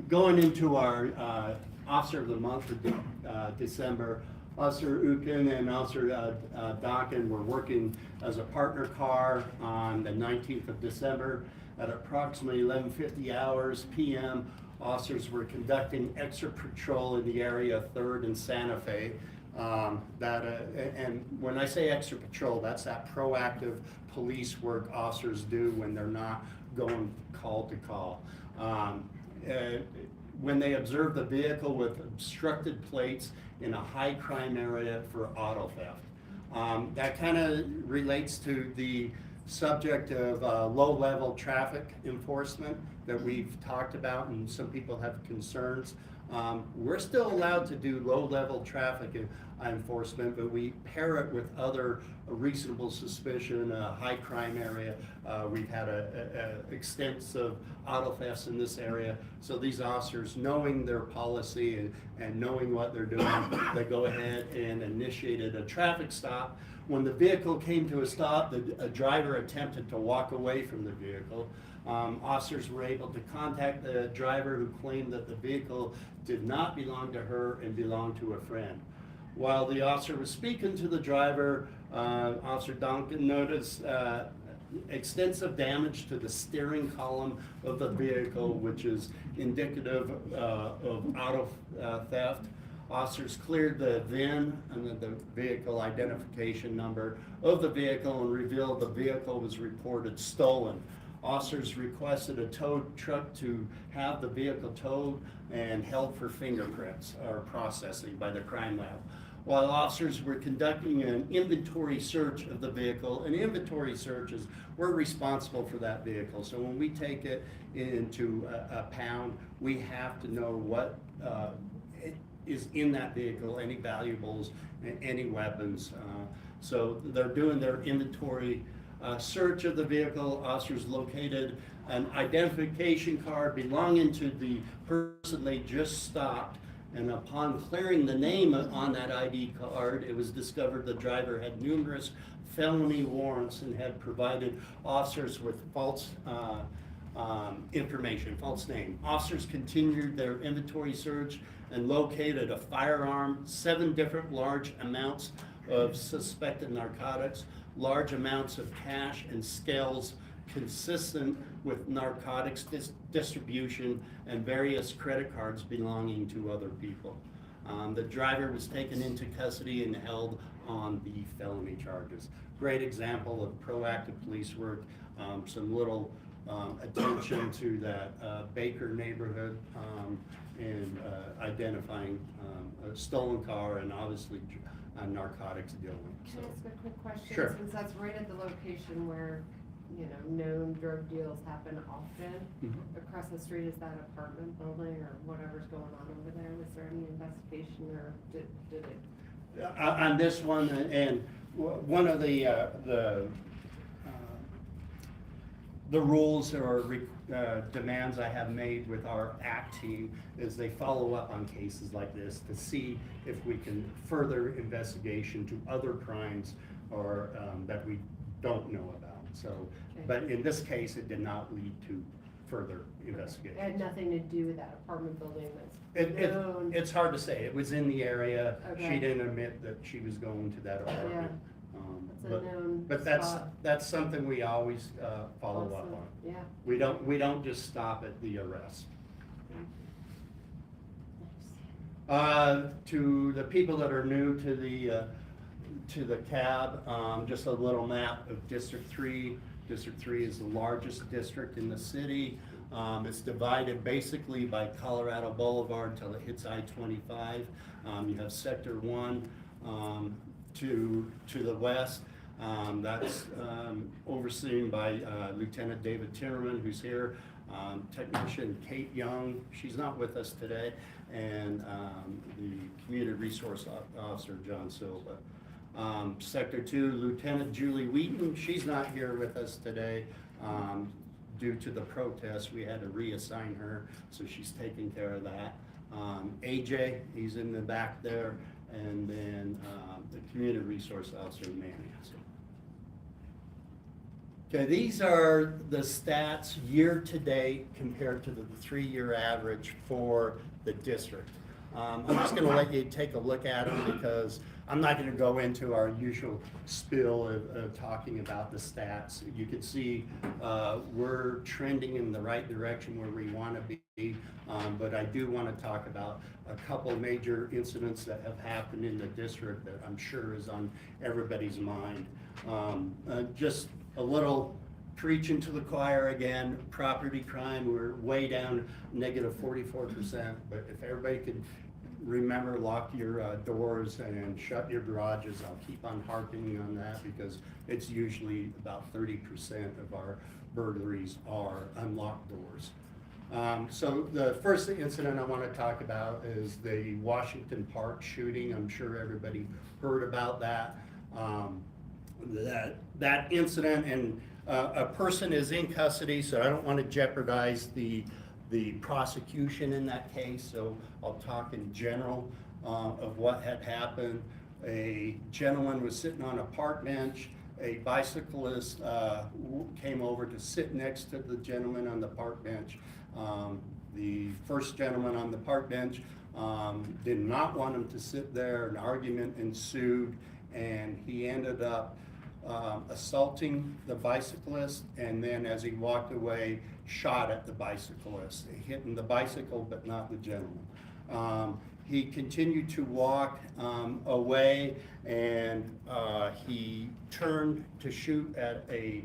S6: Going into our Officer of the Month of December, Officer Ukin and Officer Donkin were working as a partner car on the 19th of December. At approximately 11:50 hours p.m., officers were conducting extra patrol in the area of 3rd and Santa Fe. And when I say extra patrol, that's that proactive police work officers do when they're not going call to call. When they observed a vehicle with obstructed plates in a high crime area for auto theft. That kind of relates to the subject of low-level traffic enforcement that we've talked about, and some people have concerns. We're still allowed to do low-level traffic enforcement, but we pair it with other reasonable suspicion, a high crime area. We've had a extensive auto thefts in this area. So these officers, knowing their policy and knowing what they're doing, they go ahead and initiated a traffic stop. When the vehicle came to a stop, a driver attempted to walk away from the vehicle. Officers were able to contact the driver, who claimed that the vehicle did not belong to her and belonged to a friend. While the officer was speaking to the driver, Officer Donkin noticed extensive damage to the steering column of the vehicle, which is indicative of auto theft. Officers cleared the VIN and the vehicle identification number of the vehicle and revealed the vehicle was reported stolen. Officers requested a tow truck to have the vehicle towed and held for fingerprints or processing by the crime lab. While officers were conducting an inventory search of the vehicle, and inventory searches, we're responsible for that vehicle. So when we take it into a pound, we have to know what is in that vehicle, any valuables, any weapons. So they're doing their inventory search of the vehicle. Officers located an identification card belonging to the person they just stopped, and upon clearing the name on that ID card, it was discovered the driver had numerous felony warrants and had provided officers with false information, false name. Officers continued their inventory search and located a firearm, 7 different large amounts of suspected narcotics, large amounts of cash, and scales consistent with narcotics distribution, and various credit cards belonging to other people. The driver was taken into custody and held on the felony charges. Great example of proactive police work, some little attention to that Baker neighborhood, and identifying a stolen car and obviously narcotics dealing.
S2: Can I ask a quick question?
S6: Sure.
S2: Since that's right at the location where, you know, known drug deals happen often, across the street is that apartment building or whatever's going on over there? Was there any investigation or did it?
S6: On this one, and one of the rules or demands I have made with our ACT team is they follow up on cases like this to see if we can further investigation to other crimes or that we don't know about. So,
S2: Okay.
S6: but in this case, it did not lead to further investigation.
S2: It had nothing to do with that apartment building that's known?
S6: It's hard to say. It was in the area.
S2: Okay.
S6: She didn't admit that she was going to that apartment.
S2: That's a known
S6: But
S2: spot.
S6: that's something we always follow up
S2: Awesome.
S6: on.
S2: Yeah.
S6: We don't just stop at the arrest. To the people that are new to the cab, just a little map of District 3. District 3 is the largest district in the city. It's divided basically by Colorado Boulevard until it hits I-25. You have Sector 1 to the west. That's overseen by Lieutenant David Timmerman, who's here, technician Kate Young, she's not with us today, and the Community Resource Officer, John Silva. Sector 2, Lieutenant Julie Wheaton, she's not here with us today. Due to the protest, we had to reassign her, so she's taking care of that. AJ, he's in the back there, and then the Community Resource Officer, Manny. Okay, these are the stats year to date compared to the 3-year average for the district. I'm just going to let you take a look at them because I'm not going to go into our usual spiel of talking about the stats. You can see we're trending in the right direction where we want to be, but I do want to talk about a couple major incidents that have happened in the district that I'm sure is on everybody's mind. Just a little preaching to the choir again, property crime, we're way down negative 44%, but if everybody could remember, lock your doors and shut your garages. I'll keep on harping on that because it's usually about 30% of our burglaries are unlocked doors. So the first incident I want to talk about is the Washington Park shooting. I'm sure everybody heard about that. That incident, and a person is in custody, so I don't want to jeopardize the prosecution in that case, so I'll talk in general of what had happened. A gentleman was sitting on a park bench. A bicyclist came over to sit next to the gentleman on the park bench. The first gentleman on the park bench did not want him to sit there. An argument ensued, and he ended up assaulting the bicyclist, and then as he walked away, shot at the bicyclist, hitting the bicycle but not the gentleman. He continued to walk away, and he turned to shoot at a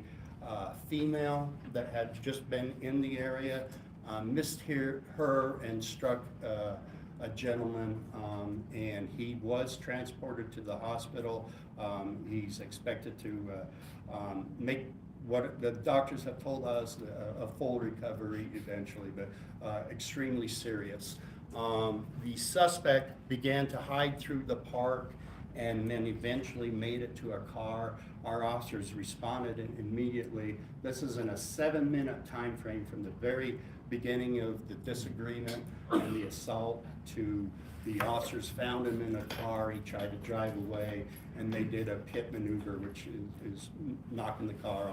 S6: female that had just been in the area, missed her and struck a gentleman, and he was transported to the hospital. He's expected to make what the doctors have told us, a full recovery eventually, but extremely serious. The suspect began to hide through the park and then eventually made it to a car. Our officers responded immediately. This is in a 7-minute time frame from the very beginning of the disagreement and the assault to the officers found him in a car. He tried to drive away, and they did a pit maneuver, which is knocking the car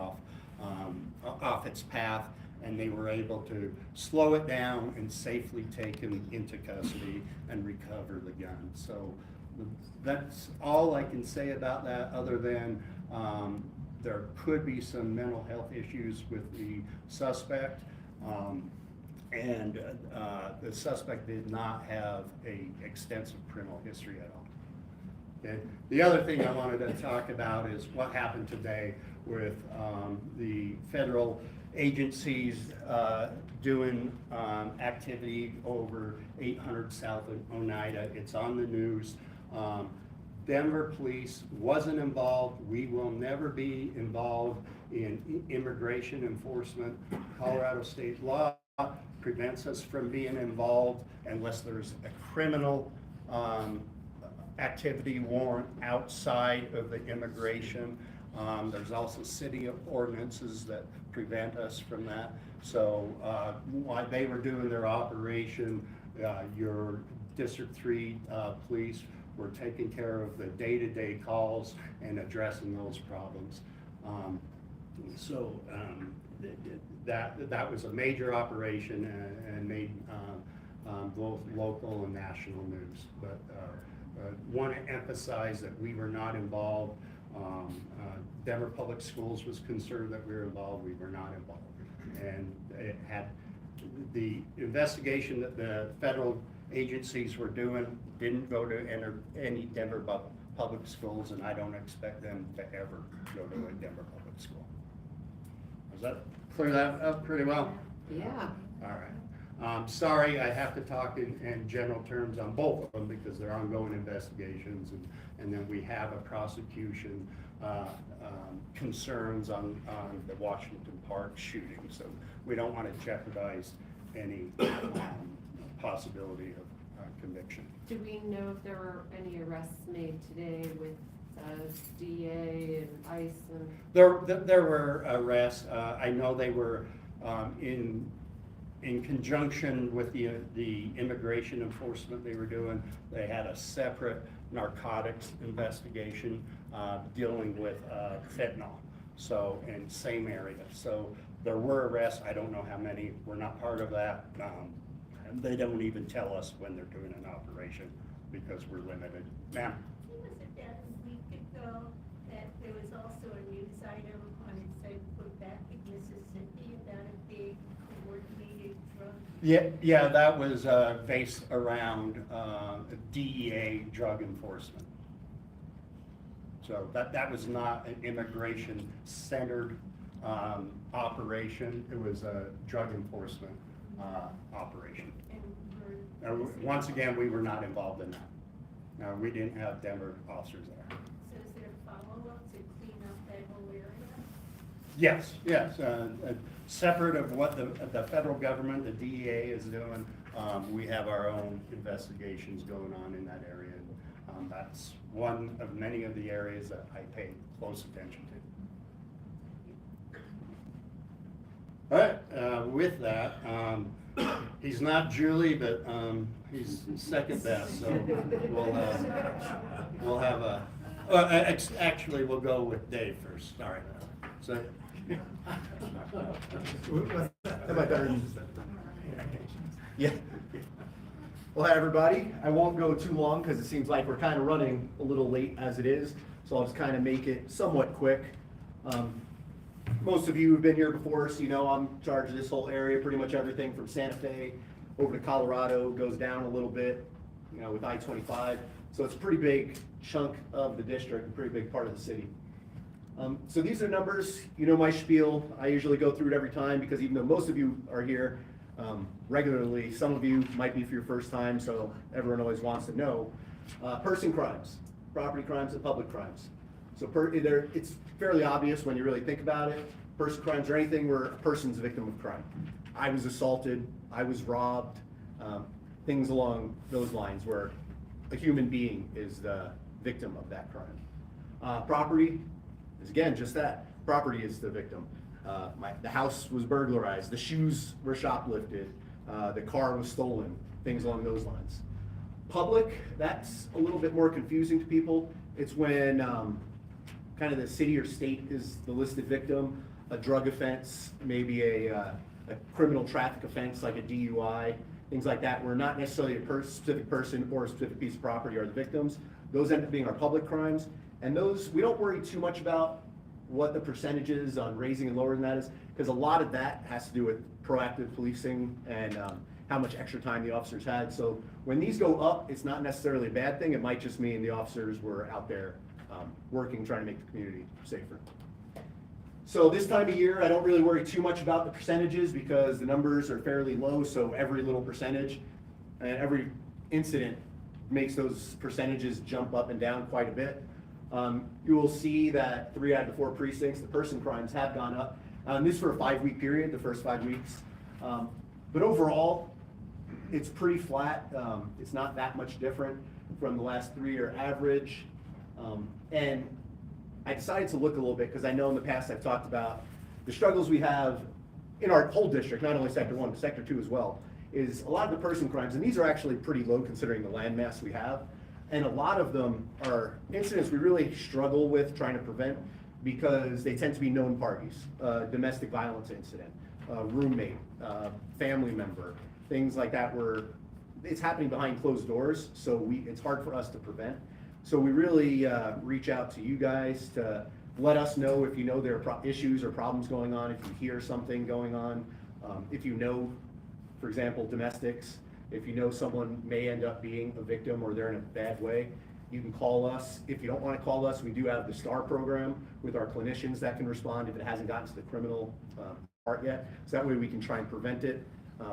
S6: off its path, and they were able to slow it down and safely take him into custody and recover the gun. So that's all I can say about that, other than there could be some mental health issues with the suspect. And the suspect did not have a extensive criminal history at all. Okay. The other thing I wanted to talk about is what happened today with the federal agencies doing activity over 800 south of Oneida. It's on the news. Denver police wasn't involved. We will never be involved in immigration enforcement. Colorado state law prevents us from being involved unless there's a criminal activity warrant outside of the immigration. There's also city ordinances that prevent us from that. So while they were doing their operation, your District 3 police were taking care of the day-to-day calls and addressing those problems. That was a major operation and made both local and national news. But want to emphasize that we were not involved. Denver Public Schools was concerned that we were involved. We were not involved. And it had the investigation that the federal agencies were doing didn't go to any Denver public schools, and I don't expect them to ever go to a Denver public school. Does that clear that up pretty well?
S2: Yeah.
S6: All right. Sorry, I have to talk in general terms on both of them because they're ongoing investigations, and then we have a prosecution concerns on the Washington Park shooting. So we don't want to jeopardize any possibility of conviction.
S2: Do we know if there were any arrests made today with DA and ICE and?
S6: There were arrests. I know they were in conjunction with the immigration enforcement they were doing. They had a separate narcotics investigation dealing with fentanyl. So, in same area. So there were arrests. I don't know how many. We're not part of that. They don't even tell us when they're doing an operation because we're limited. Ma'am?
S11: Was it that a week ago that there was also a news item on Quebec in Mississippi about a big coordinated drug?
S6: Yeah, that was based around DEA drug enforcement. So that was not an immigration-centered operation. It was a drug enforcement operation. Once again, we were not involved in that. No, we didn't have Denver officers there.
S11: So is there follow-up to clean up that whole area?
S6: Yes. Separate of what the federal government, the DEA is doing, we have our own investigations going on in that area. And that's one of many of the areas that I pay close attention to. All right, with that, he's not Julie, but he's second best, so we'll have a, actually, we'll go with Dave first, sorry. So.
S5: Am I better? Yeah. Well, hi, everybody. I won't go too long because it seems like we're kind of running a little late as it is, so I'll just kind of make it somewhat quick. Most of you have been here before, so you know I'm in charge of this whole area. Pretty much everything from Santa Fe over to Colorado goes down a little bit, with I-25. So it's a pretty big chunk of the district, a pretty big part of the city. So these are numbers, my spiel. I usually go through it every time because even though most of you are here regularly, some of you might be for your first time, so everyone always wants to know. Person crimes, property crimes, and public crimes. So it's fairly obvious when you really think about it. Person crimes are anything where a person's a victim of crime. I was assaulted, I was robbed, things along those lines where a human being is the victim of that crime. Property is again just that. Property is the victim. The house was burglarized, the shoes were shoplifted, the car was stolen, things along those lines. Public, that's a little bit more confusing to people. It's when kind of the city or state is the listed victim, a drug offense, maybe a criminal traffic offense like a DUI, things like that, where not necessarily a specific person or a specific piece of property are the victims. Those end up being our public crimes, and those we don't worry too much about what the percentages on raising and lowering that is, because a lot of that has to do with proactive policing and how much extra time the officers had. So when these go up, it's not necessarily a bad thing. It might just mean the officers were out there working, trying to make the community safer. So this time of year, I don't really worry too much about the percentages because the numbers are fairly low, so every little percentage and every incident makes those percentages jump up and down quite a bit. You will see that 3 out of the 4 precincts, the person crimes have gone up. This for a 5-week period, the first 5 weeks. But overall, it's pretty flat. It's not that much different from the last 3-year average. And I decided to look a little bit because I know in the past I've talked about the struggles we have in our whole district, not only Sector 1, but Sector 2 as well, is a lot of the person crimes, and these are actually pretty low considering the landmass we have. And a lot of them are incidents we really struggle with trying to prevent because they tend to be known parties. Domestic violence incident, roommate, family member, things like that where it's happening behind closed doors, so it's hard for us to prevent. So we really reach out to you guys to let us know if you know there are issues or problems going on, if you hear something going on, if you know, for example, domestics, if you know someone may end up being a victim or they're in a bad way, you can call us. If you don't want to call us, we do have the STAR program with our clinicians that can respond if it hasn't gotten to the criminal part yet. So that way we can try and prevent it.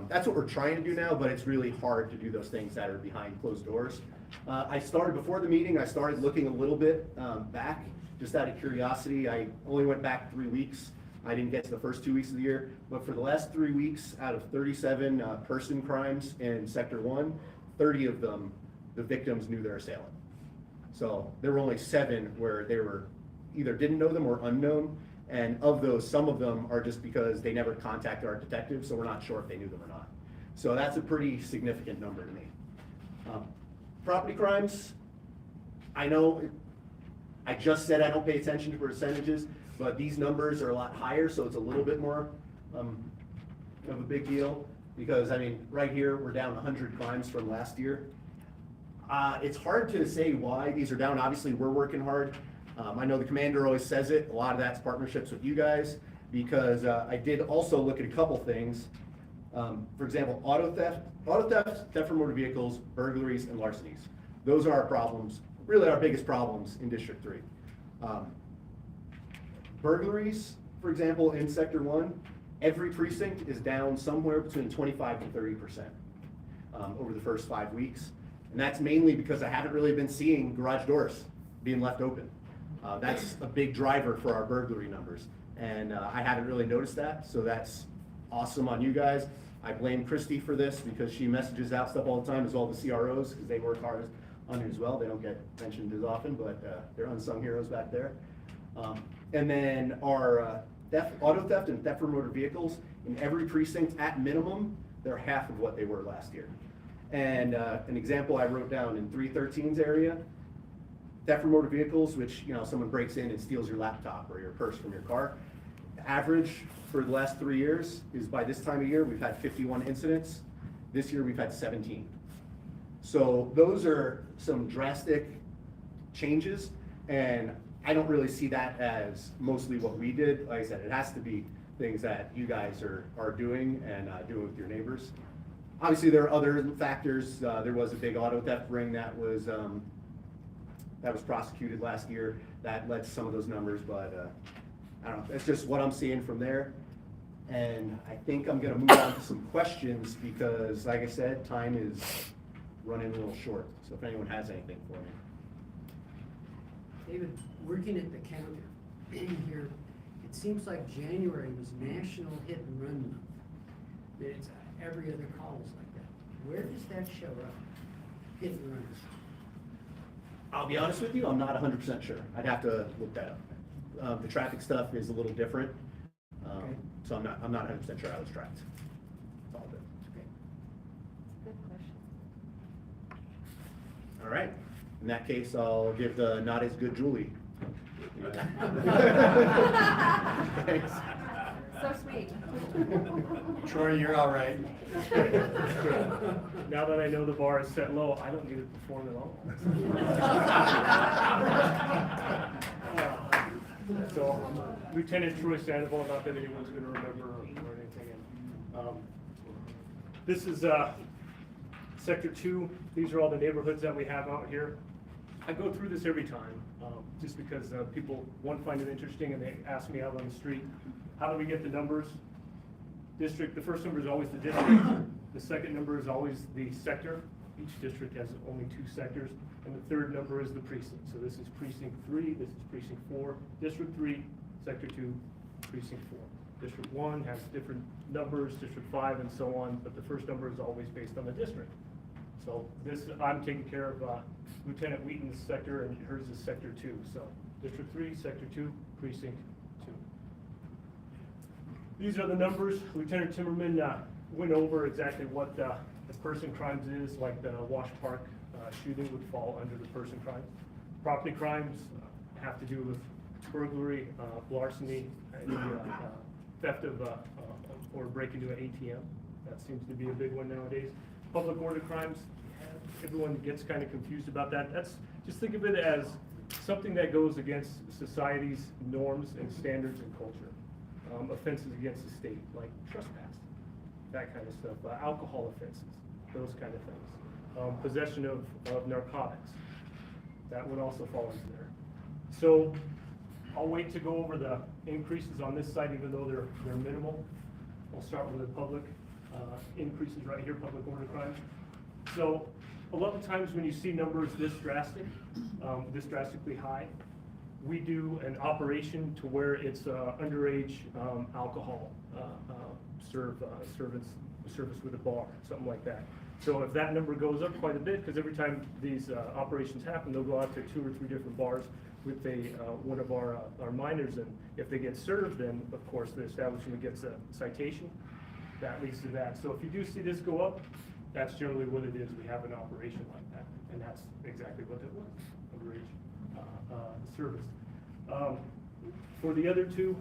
S5: That's what we're trying to do now, but it's really hard to do those things that are behind closed doors. Before the meeting, I started looking a little bit back, just out of curiosity. I only went back 3 weeks. I didn't get to the first 2 weeks of the year, but for the last 3 weeks, out of 37 person crimes in Sector 1, 30 of them, the victims knew their assailant. So there were only 7 where they were either didn't know them or unknown. And of those, some of them are just because they never contacted our detectives, so we're not sure if they knew them or not. So that's a pretty significant number to me. Property crimes, I know I just said I don't pay attention to percentages, but these numbers are a lot higher, so it's a little bit more of a big deal. Because, I mean, right here, we're down 100 crimes from last year. It's hard to say why these are down. Obviously, we're working hard. I know the commander always says it. A lot of that's partnerships with you guys, because I did also look at a couple things. For example, auto theft, theft from motor vehicles, burglaries, and larcenies. Those are our problems, really our biggest problems in District 3. Burglaries, for example, in Sector 1, every precinct is down somewhere between 25 to 30% over the first 5 weeks. And that's mainly because I haven't really been seeing garage doors being left open. That's a big driver for our burglary numbers. And I haven't really noticed that, so that's awesome on you guys. I blame Christy for this because she messages out stuff all the time, as well as the CROs, because they work hard on it as well. They don't get mentioned as often, but they're unsung heroes back there. And then our auto theft and theft from motor vehicles, in every precinct, at minimum, they're half of what they were last year. And an example I wrote down in 313's area, theft from motor vehicles, which, you know, someone breaks in and steals your laptop or your purse from your car. Average for the last 3 years is, by this time of year, we've had 51 incidents. This year we've had 17. So those are some drastic changes, and I don't really see that as mostly what we did. Like I said, it has to be things that you guys are doing and doing with your neighbors. Obviously, there are other factors. There was a big auto theft ring that was prosecuted last year that led to some of those numbers, but I don't know. That's just what I'm seeing from there. And I think I'm going to move on to some questions because, like I said, time is running a little short. So if anyone has anything for me.
S8: David, working at the counter here, it seems like January was National Hit and Run Month. It's every other call is like that. Where does that show up? Hit and runs.
S5: I'll be honest with you, I'm not 100% sure. I'd have to look that up. The traffic stuff is a little different,
S8: Okay.
S5: so I'm not 100% sure how it's tracked. That's all good.
S8: Okay.
S2: Good question.
S5: All right. In that case, I'll give the not as good Julie. Thanks.
S2: So sweet.
S6: Troy, you're all right.
S7: Now that I know the bar is set low, I don't need to perform at all.
S13: So Lieutenant Troy Sandoval, not that anyone's gonna remember or anything. This is Sector 2. These are all the neighborhoods that we have out here. I go through this every time, just because people, one, find it interesting and they ask me out on the street, how do we get the numbers? District, the first number is always the district. The second number is always the sector. Each district has only 2 sectors. And the third number is the precinct. So this is precinct 3, this is precinct 4, district 3, sector 2, precinct 4. District 1 has different numbers, district 5 and so on, but the first number is always based on the district. So this, I'm taking care of Lieutenant Wheaton's sector, and hers is sector 2. So district 3, sector 2, precinct 2. These are the numbers. Lieutenant Timmerman went over exactly what the person crimes is, like the Wash Park shooting would fall under the person crimes. Property crimes have to do with burglary, larceny, any theft of or break into an ATM. That seems to be a big one nowadays. Public order crimes, everyone gets kind of confused about that. That's, just think of it as something that goes against society's norms and standards and culture. Offenses against the state, like trespass, that kind of stuff. Alcohol offenses, those kind of things. Possession of narcotics, that would also fall into there. So I'll wait to go over the increases on this side, even though they're minimal. I'll start with the public increases right here, public order crimes. So a lot of times when you see numbers this drastic, this drastically high, we do an operation to where it's underage alcohol service with a bar, something like that. So if that number goes up quite a bit, because every time these operations happen, they'll go out to 2 or 3 different bars with one of our minors, and if they get served, then of course the establishment gets a citation. That leads to that. So if you do see this go up, that's generally what it is. We have an operation like that, and that's exactly what it was, underage service. For the other 2,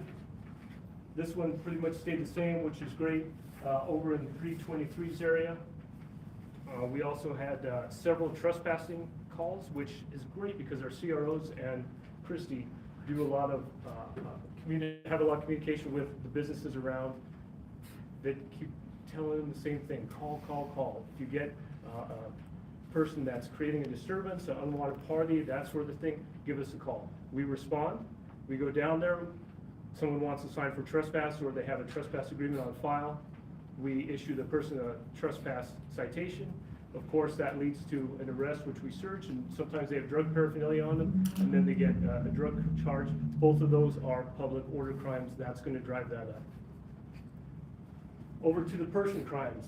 S13: this one pretty much stayed the same, which is great. Over in 323's area, we also had several trespassing calls, which is great because our CROs and Christie do a lot of have a lot of communication with the businesses around that keep telling them the same thing: call, call, call. If you get a person that's creating a disturbance, an unwanted party, that sort of thing, give us a call. We respond. We go down there. Someone wants to sign for trespass, or they have a trespass agreement on file. We issue the person a trespass citation. Of course, that leads to an arrest, which we search, and sometimes they have drug paraphernalia on them, and then they get a drug charge. Both of those are public order crimes. That's going to drive that up. Over to the person crimes.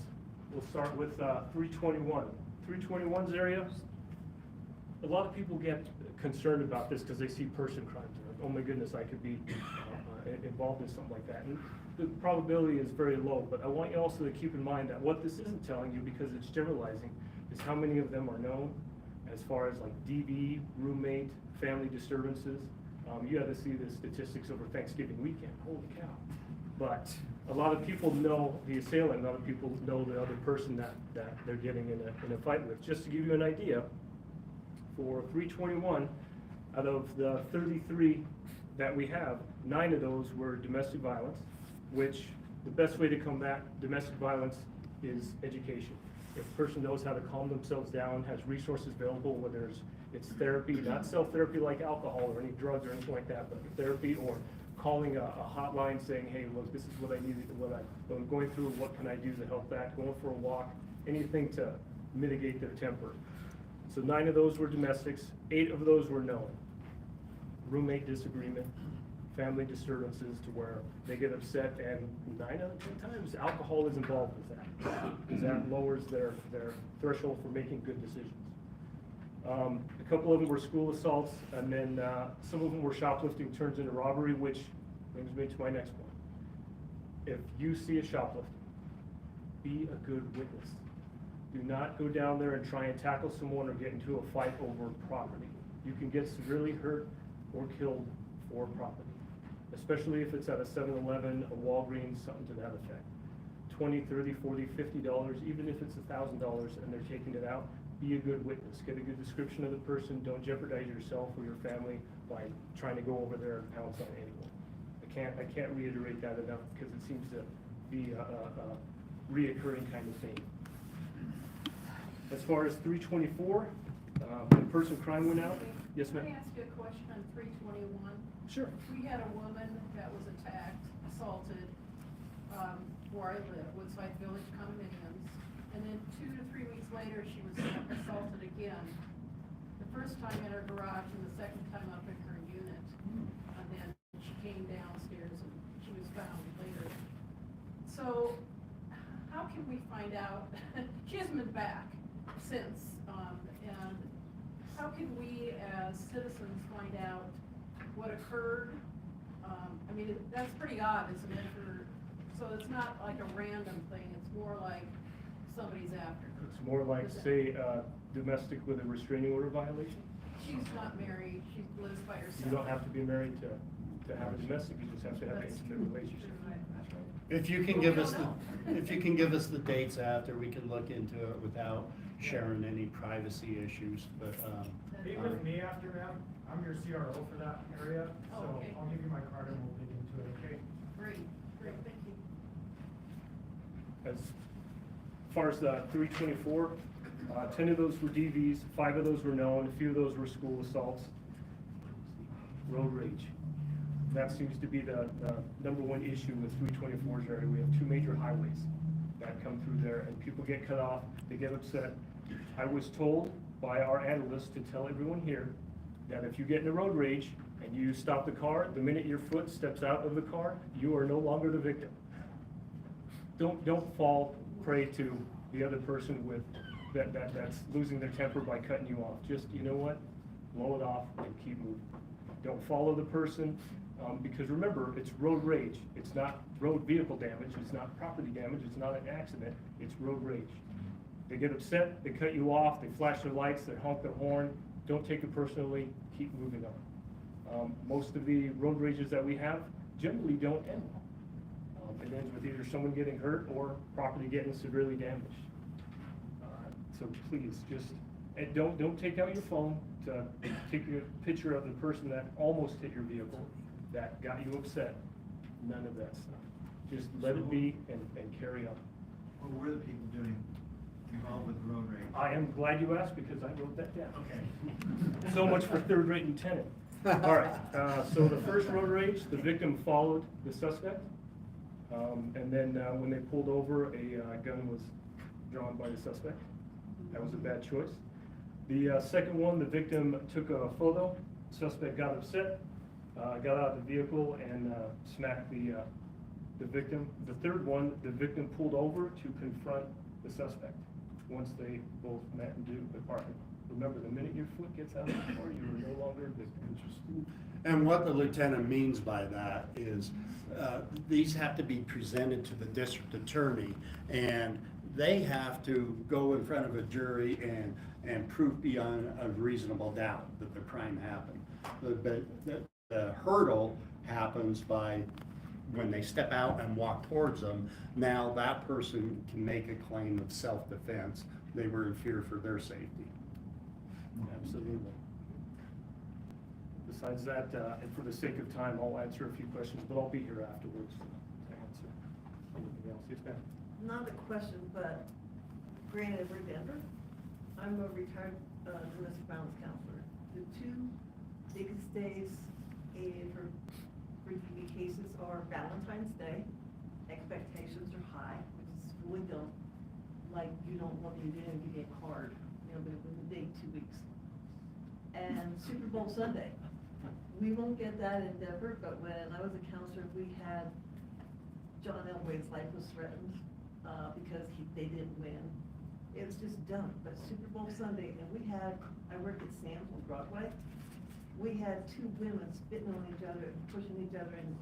S13: We'll start with 321. 321's area, a lot of people get concerned about this because they see person crimes. Oh my goodness, I could be involved in something like that. And the probability is very low, but I want you also to keep in mind that what this isn't telling you, because it's generalizing, is how many of them are known as far as like DV, roommate, family disturbances. You have to see the statistics over Thanksgiving weekend, holy cow. But a lot of people know the assailant, a lot of people know the other person that they're getting in a fight with. Just to give you an idea, for 321, out of the 33 that we have, 9 of those were domestic violence, which the best way to combat domestic violence is education. If a person knows how to calm themselves down, has resources available, whether it's therapy, not self-therapy like alcohol or any drugs or anything like that, but therapy, or calling a hotline saying, hey, look, this is what I needed, what I'm going through, what can I do to help that, going for a walk, anything to mitigate their temper. So 9 of those were domestics, 8 of those were known. Roommate disagreement, family disturbances to where they get upset, and 9 out of 10 times alcohol is involved with that, because that lowers their threshold for making good decisions. A couple of them were school assaults, and then some of them were shoplifting turns into robbery, which brings me to my next point. If you see a shoplifter, be a good witness. Do not go down there and try and tackle someone or get into a fight over property. You can get severely hurt or killed for property, especially if it's at a 7-Eleven, a Walgreens, something to that effect. $20, $30, $40, $50, even if it's $1,000 and they're taking it out, be a good witness, get a good description of the person, don't jeopardize yourself or your family by trying to go over there and pounce on anyone. I can't reiterate that enough because it seems to be a reoccurring kind of thing. As far as 324, when person crime went out, yes
S14: Can
S13: ma'am?
S14: I ask you a question on 321?
S13: Sure.
S14: We had a woman that was attacked, assaulted, where I live, Woodside Village condominiums. And then 2 to 3 weeks later, she was assaulted again. The first time in her garage and the second time up in her unit. And then she came downstairs and she was found later. So how can we find out? She hasn't been back since. And how can we as citizens find out what occurred? I mean, that's pretty odd, isn't it? So it's not like a random thing, it's more like somebody's after her.
S13: It's more like, say, domestic with a restraining order violation.
S14: She's not married, she lives by herself.
S13: You don't have to be married to have a domestic, you just have to have an
S14: That's
S13: intimate
S14: true.
S13: relationship.
S6: If you can
S14: Well,
S6: give
S14: we
S6: us
S14: don't
S6: the,
S14: know.
S6: if you can give us the dates after, we can look into it without sharing any privacy issues, but,
S3: Meet with me after, ma'am. I'm your CRO for that area,
S14: Oh,
S3: so
S14: okay.
S3: I'll give you my card and we'll dig into it, okay?
S14: Great, thank you.
S13: As far as the 324, 10 of those were DVs, 5 of those were known, a few of those were school assaults. Road rage. That seems to be the number one issue with 324's area. We have 2 major highways that come through there and people get cut off, they get upset. I was told by our analyst to tell everyone here that if you get in a road rage and you stop the car, the minute your foot steps out of the car, you are no longer the victim. Don't fall prey to the other person with that's losing their temper by cutting you off. Just, you know what? Blow it off and keep moving. Don't follow the person, because remember, it's road rage. It's not road vehicle damage. It's not property damage. It's not an accident. It's road rage. They get upset, they cut you off, they flash their lights, they honk their horn. Don't take it personally, keep moving on. Most of the road rages that we have generally don't end well. It ends with either someone getting hurt or property getting severely damaged. So please, just, and don't take out your phone to take a picture of the person that almost hit your vehicle, that got you upset. None of that stuff. Just let it be and carry on.
S9: What were the people doing involved with road rage?
S13: I am glad you asked because I wrote that down.
S9: Okay.
S13: So much for third-rate lieutenant. All right, so the first road rage, the victim followed the suspect. And then when they pulled over, a gun was drawn by the suspect. That was a bad choice. The second one, the victim took a photo. Suspect got upset, got out of the vehicle and smacked the victim. The third one, the victim pulled over to confront the suspect. Once they both met and departed. Remember, the minute your foot gets out of the car, you are no longer a victim.
S6: and what the lieutenant means by that is, these have to be presented to the district attorney, and they have to go in front of a jury and prove beyond a reasonable doubt that the crime happened. The hurdle happens by when they step out and walk towards them. Now that person can make a claim of self-defense. They were in fear for their safety.
S13: Absolutely. Besides that, and for the sake of time, I'll answer a few questions, but I'll be here afterwards to answer anything else. Yes, ma'am?
S15: Not a question, but granted, we're Denver. I'm a retired domestic violence counselor. The 2 biggest days for DPD cases are Valentine's Day. Expectations are high, which is really dumb. Like, you don't want me to do and give you a card, but it was a big 2 weeks. And Super Bowl Sunday. We won't get that in Denver, but when I was a counselor, we had John Elway's life was threatened because they didn't win. It was just dumb. But Super Bowl Sunday, and I worked at Sam's on Broadway. We had 2 women spitting on each other and pushing each other in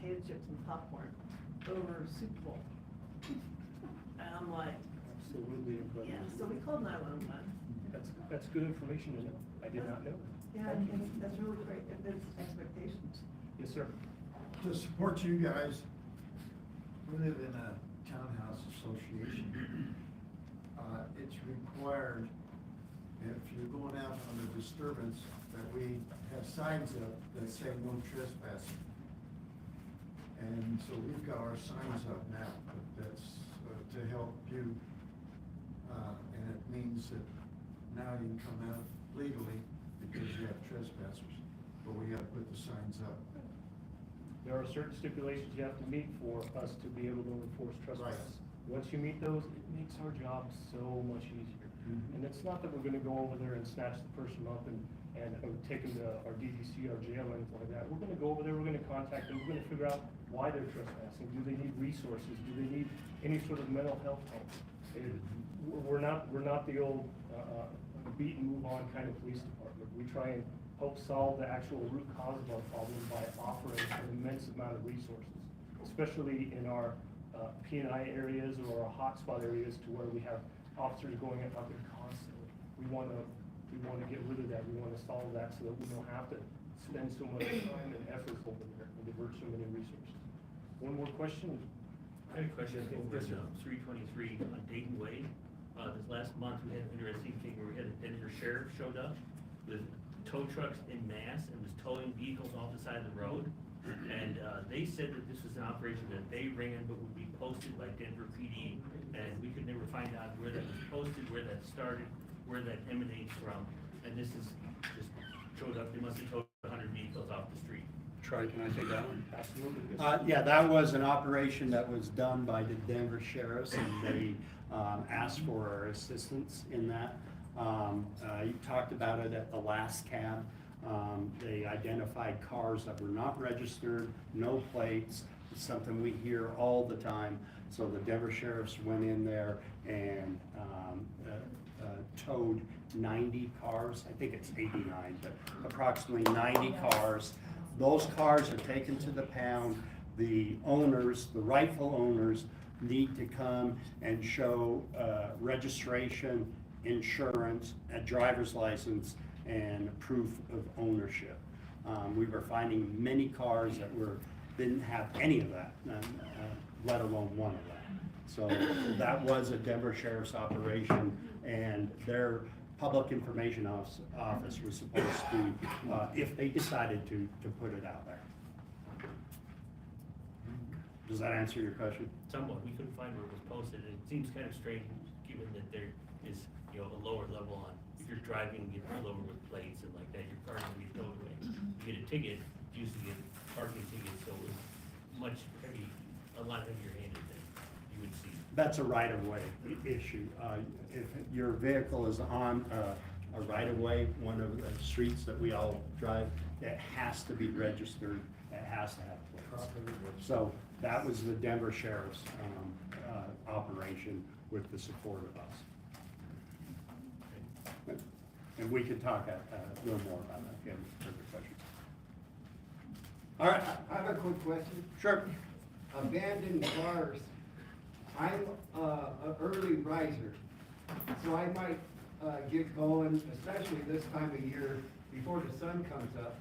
S15: potato chips and popcorn over Super Bowl. And I'm like,
S13: Absolutely.
S15: yeah, so we called 911.
S13: That's good information to know. I did not know.
S15: Yeah, and that's really great, if there's expectations.
S13: Yes, sir.
S3: To support you guys, we live in a townhouse association. It's required
S9: if you're going out on a disturbance, that we have signs up that say no trespassing. And so we've got our signs up now, but that's to help you. And it means that now you can come out legally because you have trespassers, but we gotta put the signs up.
S13: There are certain stipulations you have to meet for us to be able to enforce trespass. Once you meet those, it makes our job so much easier. And it's not that we're gonna go over there and snatch the person up and take them to our DDC, our jail, or anything like that. We're gonna go over there, we're gonna contact them, we're gonna figure out why they're trespassing. Do they need resources? Do they need any sort of mental health help? We're not the old, beat and move on kind of police department. We try and help solve the actual root cause of our problem by offering an immense amount of resources, especially in our P&I areas or our hotspot areas to where we have officers going out there constantly. We want to get rid of that. We want to solve that so that we don't have to spend so much time and effort over there and divert so many resources. One more question?
S16: I have a question over at 323 on Dayton Way. This last month, we had an interesting thing where we had a Denver sheriff showed up with tow trucks in mass and was towing vehicles off the side of the road. And they said that this was an operation that they ran but would be posted by Denver PD. And we could never find out where that was posted, where that started, where that emanates from. And this is just showed up, they must have towed 100 vehicles off the street.
S6: Troy, can I take that one?
S13: Absolutely.
S6: Yeah, that was an operation that was done by the Denver sheriffs, and they asked for our assistance in that. You talked about it at the last cab. They identified cars that were not registered, no plates. It's something we hear all the time. So the Denver sheriffs went in there and towed 90 cars. I think it's 89, but approximately 90 cars. Those cars are taken to the pound. The owners, the rightful owners, need to come and show registration, insurance, a driver's license, and proof of ownership. We were finding many cars that didn't have any of that, let alone one of that. So that was a Denver Sheriff's operation, and their public information office was supposed to, if they decided to put it out there. Does that answer your question?
S16: Somewhat, we couldn't find where it was posted. It seems kind of strange, given that there is, a lower level on, if you're driving, you get pulled over with plates and like that, your car's gonna be towed away. You get a ticket, you usually get parking tickets, so it was a lot heavier handed than you would see.
S6: That's a right-of-way issue. If your vehicle is on a right-of-way, one of the streets that we all drive, it has to be registered, it has to have plates. So that was the Denver Sheriff's operation with the support of us. And we can talk a little more about that if you have further questions. All right.
S8: I have a quick question.
S6: Sure.
S8: Abandoned cars. I'm an early riser, so I might get going, especially this time of year, before the sun comes up,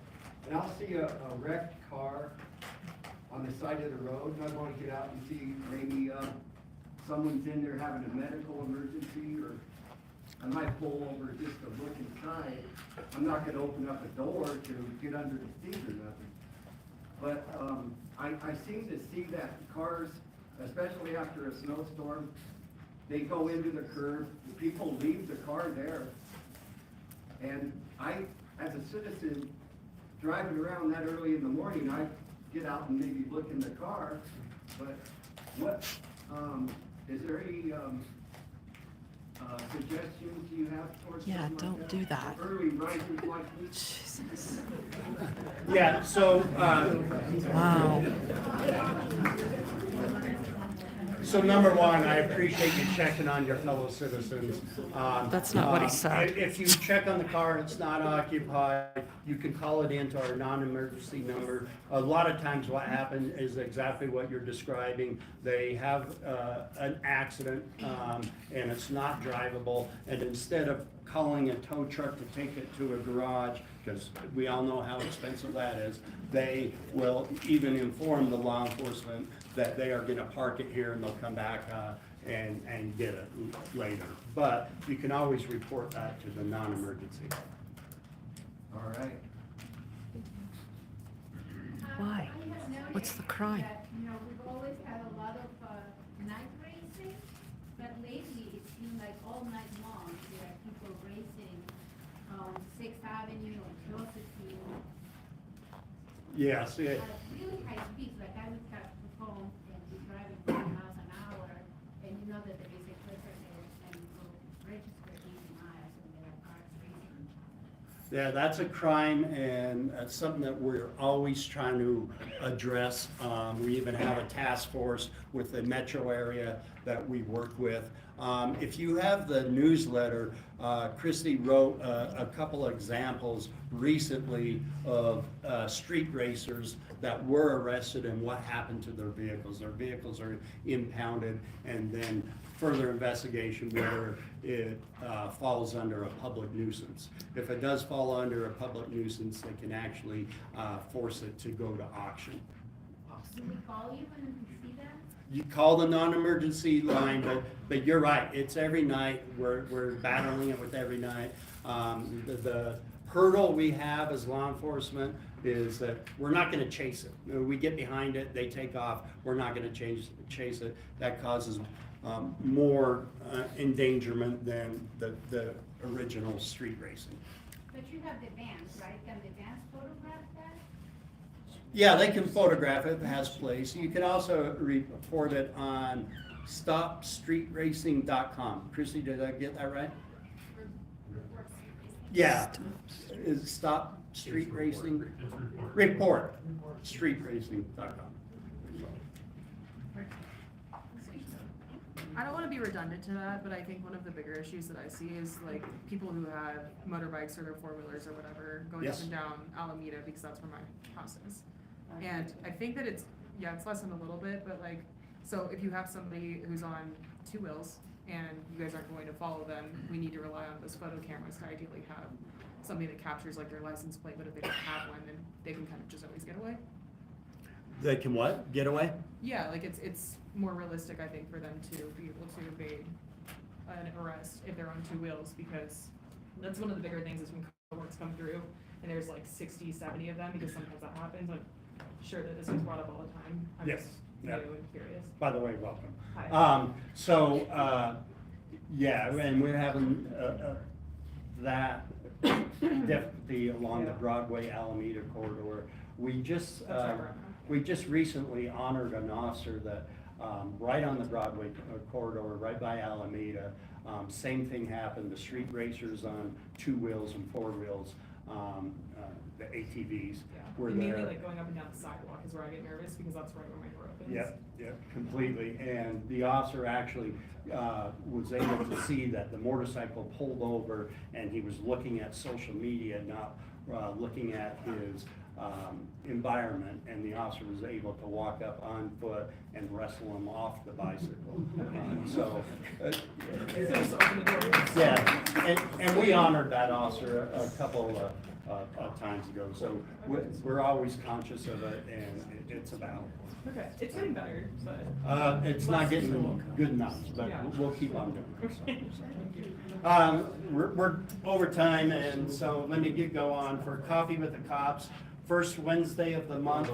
S8: and I'll see a wrecked car on the side of the road, and I want to get out and see maybe someone's in there having a medical emergency, or I might pull over just to look inside. I'm not gonna open up a door to get under the seat or nothing. But I seem to see that cars, especially after a snowstorm, they go into the curb, the people leave the car there. And I, as a citizen, driving around that early in the morning, I get out and maybe look in the car. But what, is there any suggestions you have towards
S1: Yeah,
S8: something
S1: don't
S8: like
S1: do that.
S8: Early risers like this?
S1: Jesus.
S6: Yeah, so,
S1: Wow.
S6: so number one, I appreciate you checking on your fellow citizens.
S1: That's not what he said.
S6: If you check on the car and it's not occupied, you can call it into our non-emergency number. A lot of times what happens is exactly what you're describing. They have an accident and it's not drivable, and instead of calling a tow truck to take it to a garage, because we all know how expensive that is, they will even inform the law enforcement that they are gonna park it here and they'll come back and get it later. But you can always report that to the non-emergency.
S5: All right.
S1: Why?
S11: I have noticed
S1: What's the crime?
S11: that, you know, we've always had a lot of night racing, but lately it seems like all night long there are people racing on 6th Avenue or Josephine
S6: Yes,
S11: at really high speeds. Like I would have to phone and be driving 40 miles an hour, and you know that there is a clicker there, and you go register 80 miles, and there are cars racing.
S6: yeah, that's a crime, and that's something that we're always trying to address. We even have a task force with the metro area that we work with. If you have the newsletter, Christy wrote a couple of examples recently of street racers that were arrested and what happened to their vehicles. Their vehicles are impounded, and then further investigation whether it falls under a public nuisance. If it does fall under a public nuisance, they can actually force it to go to auction.
S11: Do we call you when we see that?
S6: You call the non-emergency line, but you're right, it's every night, we're battling it with every night. The hurdle we have as law enforcement is that we're not gonna chase it. We get behind it, they take off, we're not gonna chase it. That causes more endangerment than the original street racing.
S11: But you have the vans, right? Can the vans photograph that?
S6: Yeah, they can photograph it, it has place. You can also report it on stopstreetracing.com. Chrissy, did I get that right? Yeah, is Stop Street Racing? Report, streetracing.com.
S17: I don't want to be redundant to that, but I think one of the bigger issues that I see is like people who have motorbikes or their four-wheelers or whatever going
S6: Yes.
S17: up and down Alameda because that's where my house is. And I think that it's lessened a little bit, but like, so if you have somebody who's on two wheels and you guys aren't going to follow them, we need to rely on those photo cameras to ideally have something that captures like their license plate, but if they don't have one, then they can kind of just always get away.
S6: They can what? Get away?
S17: Yeah, like it's more realistic, I think, for them to be able to evade an arrest if they're on two wheels, because that's one of the bigger things is when cohorts come through and there's like 60, 70 of them, because sometimes that happens. I'm sure that this gets brought up all the time. I'm
S6: Yes.
S17: just
S6: Yeah.
S17: new and curious.
S6: By the way, welcome.
S17: Hi.
S6: Yeah, and we're having that difficulty along the Broadway Alameda corridor. We just recently honored an officer that right on the Broadway corridor, right by Alameda. Same thing happened, the street racers on two wheels and four wheels, the ATVs were there.
S17: Mainly like going up and down the sidewalk is where I get nervous, because that's right where my door opens.
S6: Yep, completely. And the officer actually was able to see that the motorcycle pulled over, and he was looking at social media, not looking at his environment, and the officer was able to walk up on foot and wrestle him off the bicycle. And we honored that officer a couple of times ago, so we're always conscious of it, and it's a battle.
S17: Okay, it's getting better, but.
S6: It's not getting good enough, but
S17: Yeah.
S6: we'll keep on doing it. We're over time, and so let me go on for Coffee with the Cops, first Wednesday of the month.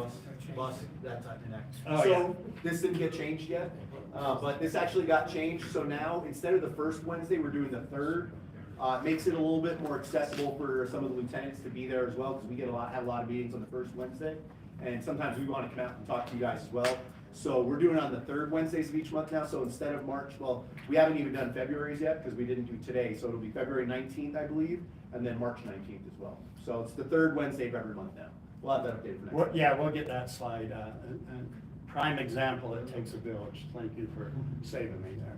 S5: Bus, that's on connect.
S6: Oh,
S5: So, this didn't get changed yet, but this actually got changed, so now, instead of the first Wednesday, we're doing the third. It makes it a little bit more accessible for some of the lieutenants to be there as well, because we have a lot of meetings on the first Wednesday. And sometimes we want to come out and talk to you guys as well. So we're doing it on the third Wednesdays of each month now, so instead of March, well, we haven't even done February's yet, because we didn't do today, so it'll be February 19th, I believe, and then March 19th as well. So it's the third Wednesday of every month now. We'll have that updated for next month.
S6: Yeah, we'll get that slide. Prime example, it takes a village. Thank you for saving me there.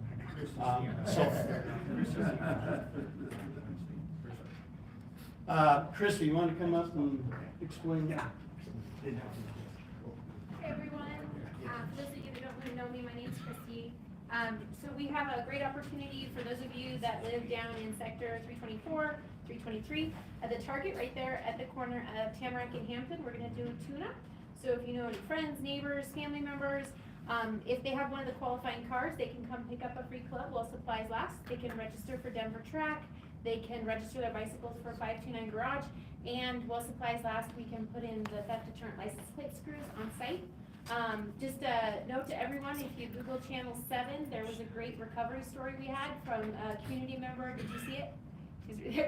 S6: Christy, you want to come up and explain that?
S11: Hey everyone, for those of you that don't really know me, my name's Christy. So we have a great opportunity for those of you that live down in sector 324, 323, at the Target right there at the corner of Tamarack and Hampton. We're gonna do a tune-up. So if you know any friends, neighbors, family members If they have one of the qualifying cars, they can come pick up a free club while supplies last. They can register for Denver Track. They can register their bicycles for 529 Garage. And while supplies last, we can put in the theft deterrent license plate screws on site. Just a note to everyone, if you Google Channel 7, there was a great recovery story we had from a community member. Did you see it?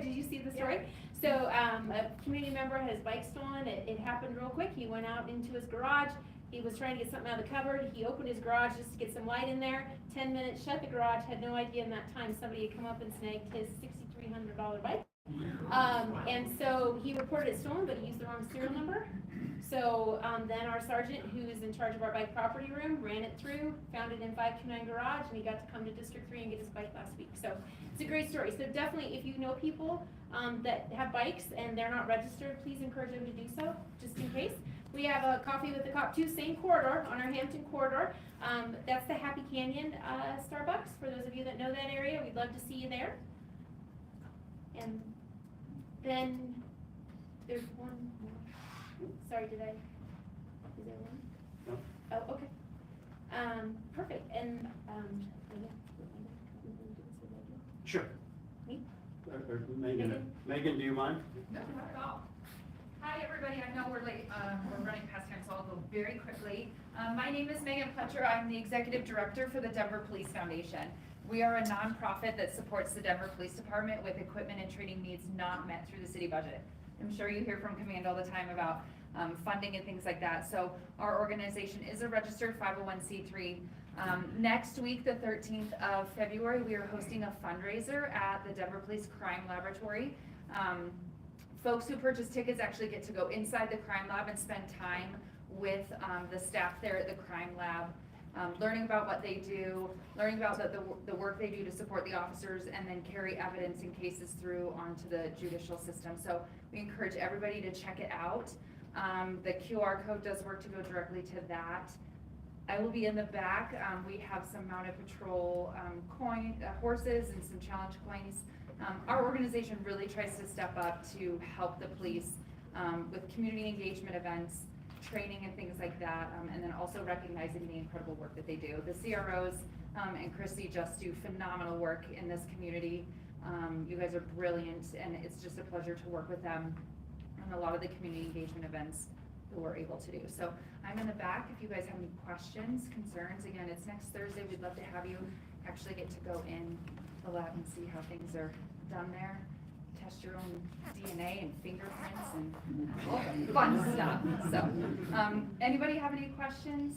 S11: Did you see the story? So a community member had his bike stolen. It happened real quick. He went out into his garage. He was trying to get something out of the cupboard. He opened his garage just to get some light in there. 10 minutes, shut the garage, had no idea in that time somebody had come up and snagged his $6,300 bike. And so he reported it stolen, but he used the wrong serial number. So then our sergeant, who is in charge of our bike property room, ran it through, found it in 529 Garage, and he got to come to District 3 and get his bike last week. So it's a great story. So definitely, if you know people that have bikes and they're not registered, please encourage them to do so, just in case. We have a Coffee with the Cop 2, same corridor, on our Hampton corridor. That's the Happy Canyon Starbucks. For those of you that know that area, we'd love to see you there. And then there's one more. Sorry, is there one?
S6: No.
S11: Oh, okay. Perfect. And
S6: Sure.
S11: Me?
S6: Megan, do you mind?
S18: No, not at all. Hi, everybody. I know we're late. We're running past time, so I'll go very quickly. My name is Megan Pletcher. I'm the Executive Director for the Denver Police Foundation. We are a nonprofit that supports the Denver Police Department with equipment and training needs not met through the city budget. I'm sure you hear from Command all the time about funding and things like that. So our organization is a registered 501c3. Next week, the 13th of February, we are hosting a fundraiser at the Denver Police Crime Laboratory. Folks who purchase tickets actually get to go inside the crime lab and spend time with the staff there at the crime lab, learning about what they do, learning about the work they do to support the officers, and then carry evidence and cases through onto the judicial system. So we encourage everybody to check it out. The QR code does work to go directly to that. I will be in the back. We have some mounted patrol horses and some challenge coins. Our organization really tries to step up to help the police with community engagement events, training and things like that, and then also recognizing the incredible work that they do. The CROs and Christy just do phenomenal work in this community. You guys are brilliant, and it's just a pleasure to work with them on a lot of the community engagement events that we're able to do. So I'm in the back if you guys have any questions, concerns. Again, it's next Thursday. We'd love to have you actually get to go in the lab and see how things are done there. Test your own DNA and fingerprints and all the fun stuff. So, anybody have any questions?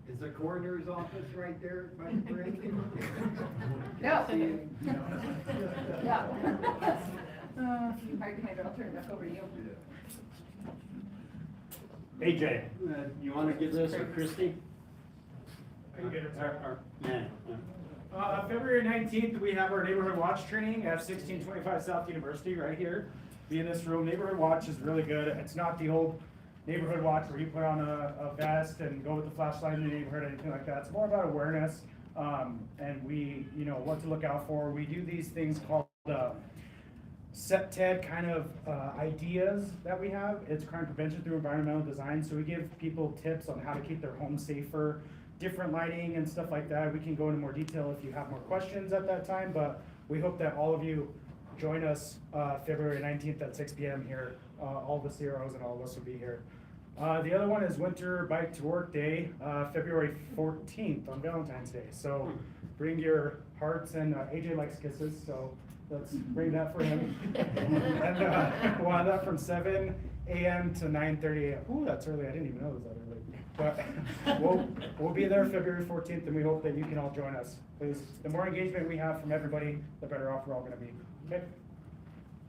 S8: Is the coroner's office right there by the bridge?
S18: No. Yeah. All right, Commander, I'll turn it back over to you.
S6: AJ, you want to give this to Christy?
S7: I can get it.
S6: Yeah.
S7: February 19th, we have our Neighborhood Watch training at 1625 South University right here. Be in this room. Neighborhood Watch is really good. It's not the old Neighborhood Watch where you put on a vest and go with the flashlight in the neighborhood or anything like that. It's more about awareness, and we, what to look out for. We do these things called SEPTED kind of ideas that we have. It's crime prevention through environmental design. So we give people tips on how to keep their home safer, different lighting and stuff like that. We can go into more detail if you have more questions at that time, but we hope that all of you join us February 19th at 6 p.m. here. All the CROs and all of us will be here. The other one is Winter Bike to Work Day, February 14th on Valentine's Day. So bring your hearts, and AJ likes kisses, so let's bring that for him. And we'll have that from 7 a.m. to 9:30 a.m. Ooh, that's early. I didn't even know it was that early. But we'll be there February 14th, and we hope that you can all join us. Please, the more engagement we have from everybody, the better off we're all going to be. Okay.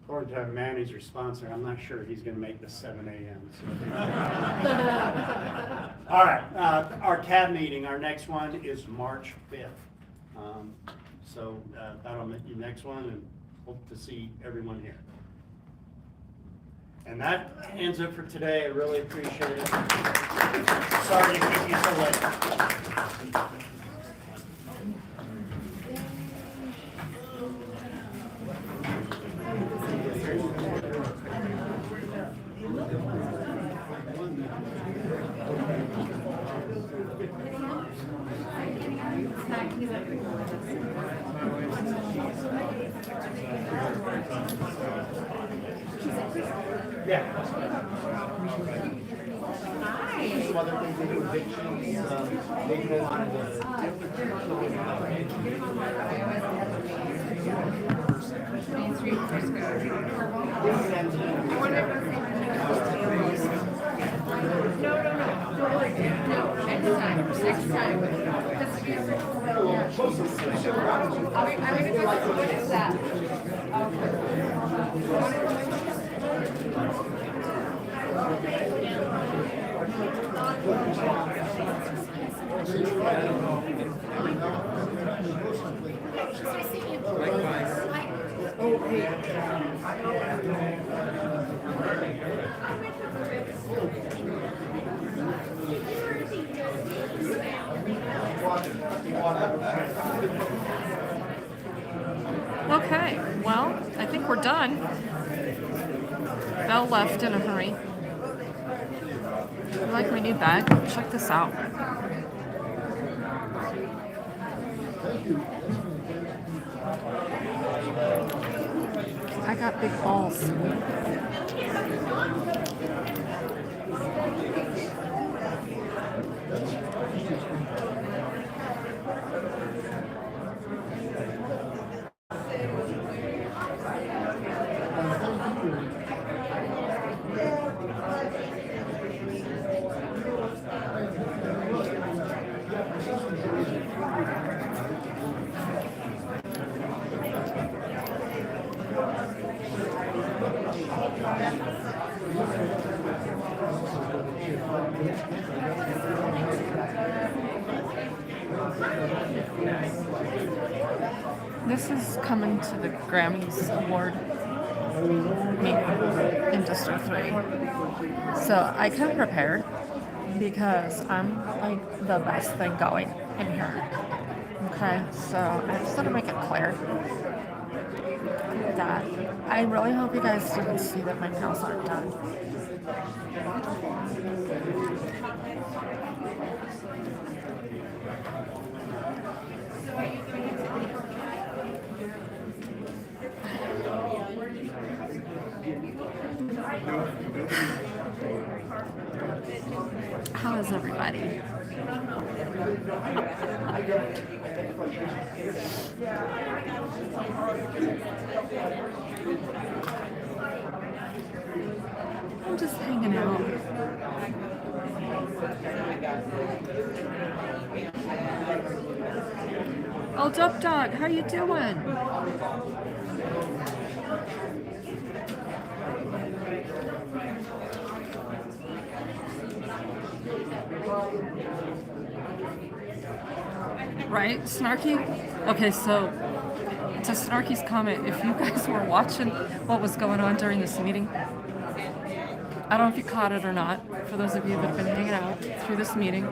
S6: According to our manager sponsor, I'm not sure he's going to make the 7 a.m. So. All right, our CAB meeting, our next one is March 5th. So that'll make your next one, and hope to see everyone here. And that ends it for today. I really appreciate it. Sorry to keep you so late.
S11: Thank you.
S5: Some other things they do, evictions, they do a lot of
S2: Main Street Frisco. No, next time. I'm gonna go, what is that?
S1: Okay, well, I think we're done. Belle left in a hurry. I like my new bag. Check this out. I got big balls. This is coming to the Grammys Award meeting in District 3. So I came prepared because I'm like the best thing going in here. Okay, so I just want to make it clear that I really hope you guys didn't see that my nails aren't done. How is everybody? I'm just hanging out. Oh, Dope Dog, how you doing? Right, Snarky? Okay, so to Snarky's comment, if you guys were watching what was going on during this meeting, I don't know if you caught it or not, for those of you that have been hanging out through this meeting.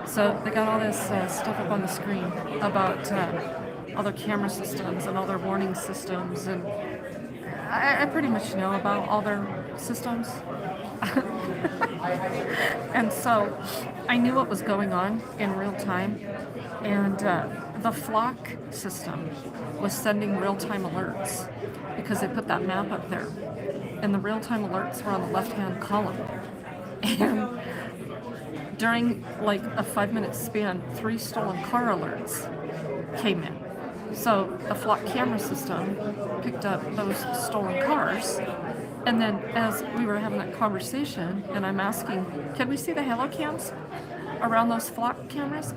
S1: So they got all this stuff up on the screen about all their camera systems and all their warning systems, and I pretty much know about all their systems. And so I knew what was going on in real time, and the flock system was sending real-time alerts because they put that map up there, and the real-time alerts were on the left-hand column. And during like a 5-minute span, 3 stolen car alerts came in. So the flock camera system picked up those stolen cars, and then as we were having that conversation, and I'm asking, can we see the halo cams around those flock cameras?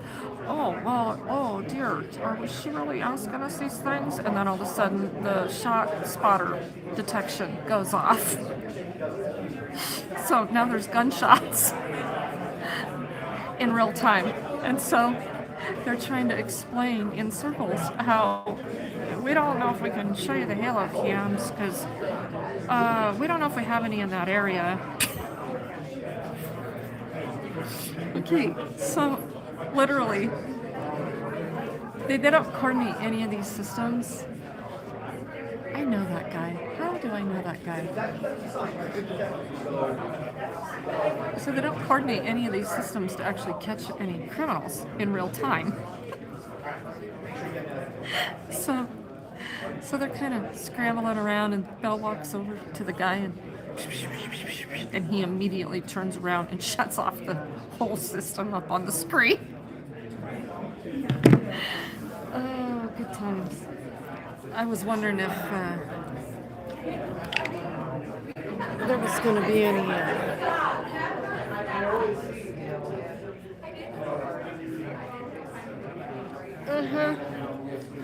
S1: Oh, well, oh dear, was she really asking us these things? And then all of a sudden, the shot spotter detection goes off. So now there's gunshots in real time. And so they're trying to explain in circles how we don't know if we can show you the halo cams because we don't know if we have any in that area. Okay, so literally, they don't coordinate any of these systems. I know that guy. How do I know that guy? So they don't coordinate any of these systems to actually catch any criminals in real time. So they're kind of scrambling around, and Belle walks over to the guy, and he immediately turns around and shuts off the whole system up on the screen. Oh, good times. I was wondering if there was going to be any.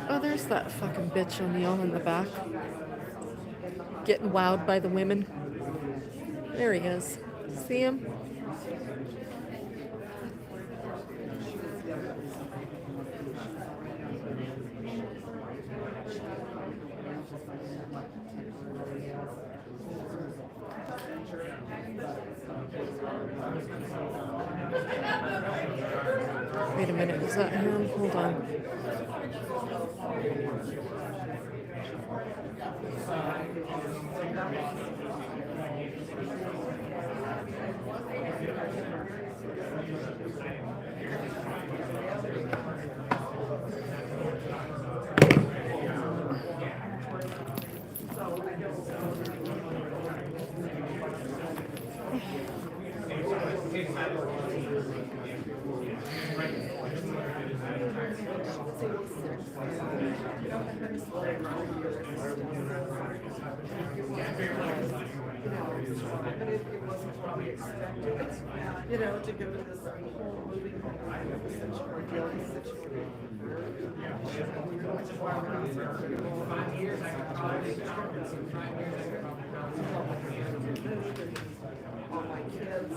S1: Oh, there's that fucking bitch O'Neill in the back. Getting wowed by the women. There he is. See him? Wait a minute, is that him? Hold on.
S15: You know, to go to this whole moving situation. All my kids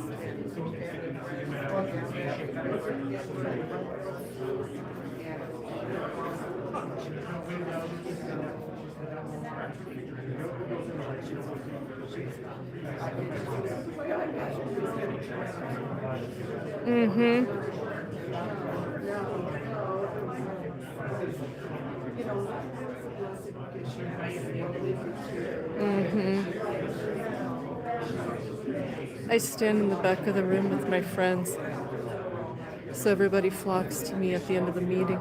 S1: I stand in the back of the room with my friends, so everybody flocks to me at the end of the meeting.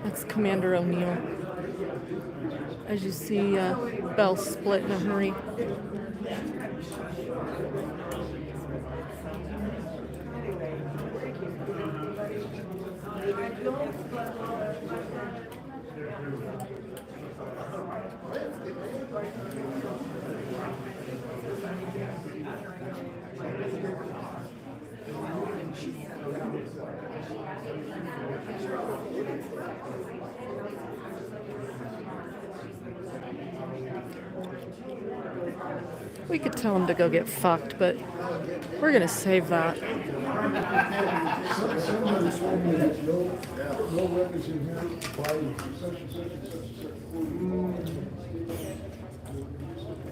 S1: That's Commander O'Neill. As you see, Belle split in a hurry. We could tell him to go get fucked, but we're gonna save that.
S9: No weapons in here, body, such and such and such and such.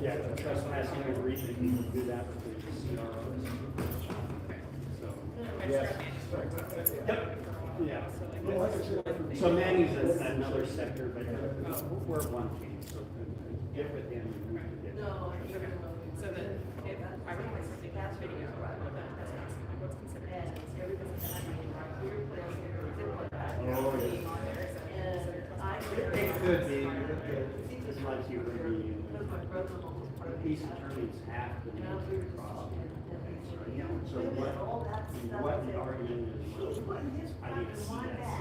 S7: Yeah, the trespassing agreed that we would do that with the CROs. Yes. Yep. Yeah. So Manny's another sector, but we're one team, so get with him.
S2: No, so that if I would like to take that video, what's considered.
S7: It could be, as much you would be, peace attorneys have to be across. So what the argument is, I need to see that.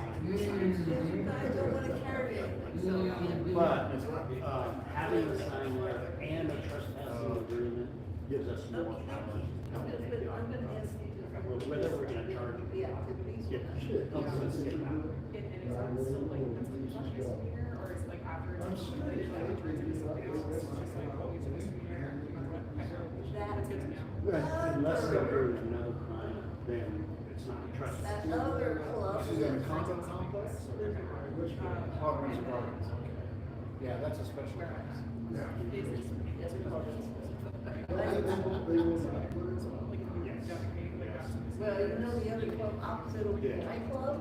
S7: But, having a sign there and a trespassing agreement gives us more power. Whether we're gonna charge them. Let's get it out. Unless they're doing another crime, then it's not a trespass.
S9: This is in a condo complex? Apartments.
S5: Yeah, that's a special house.
S9: Yeah.
S15: Well, you know, the other club opposite will be a nightclub.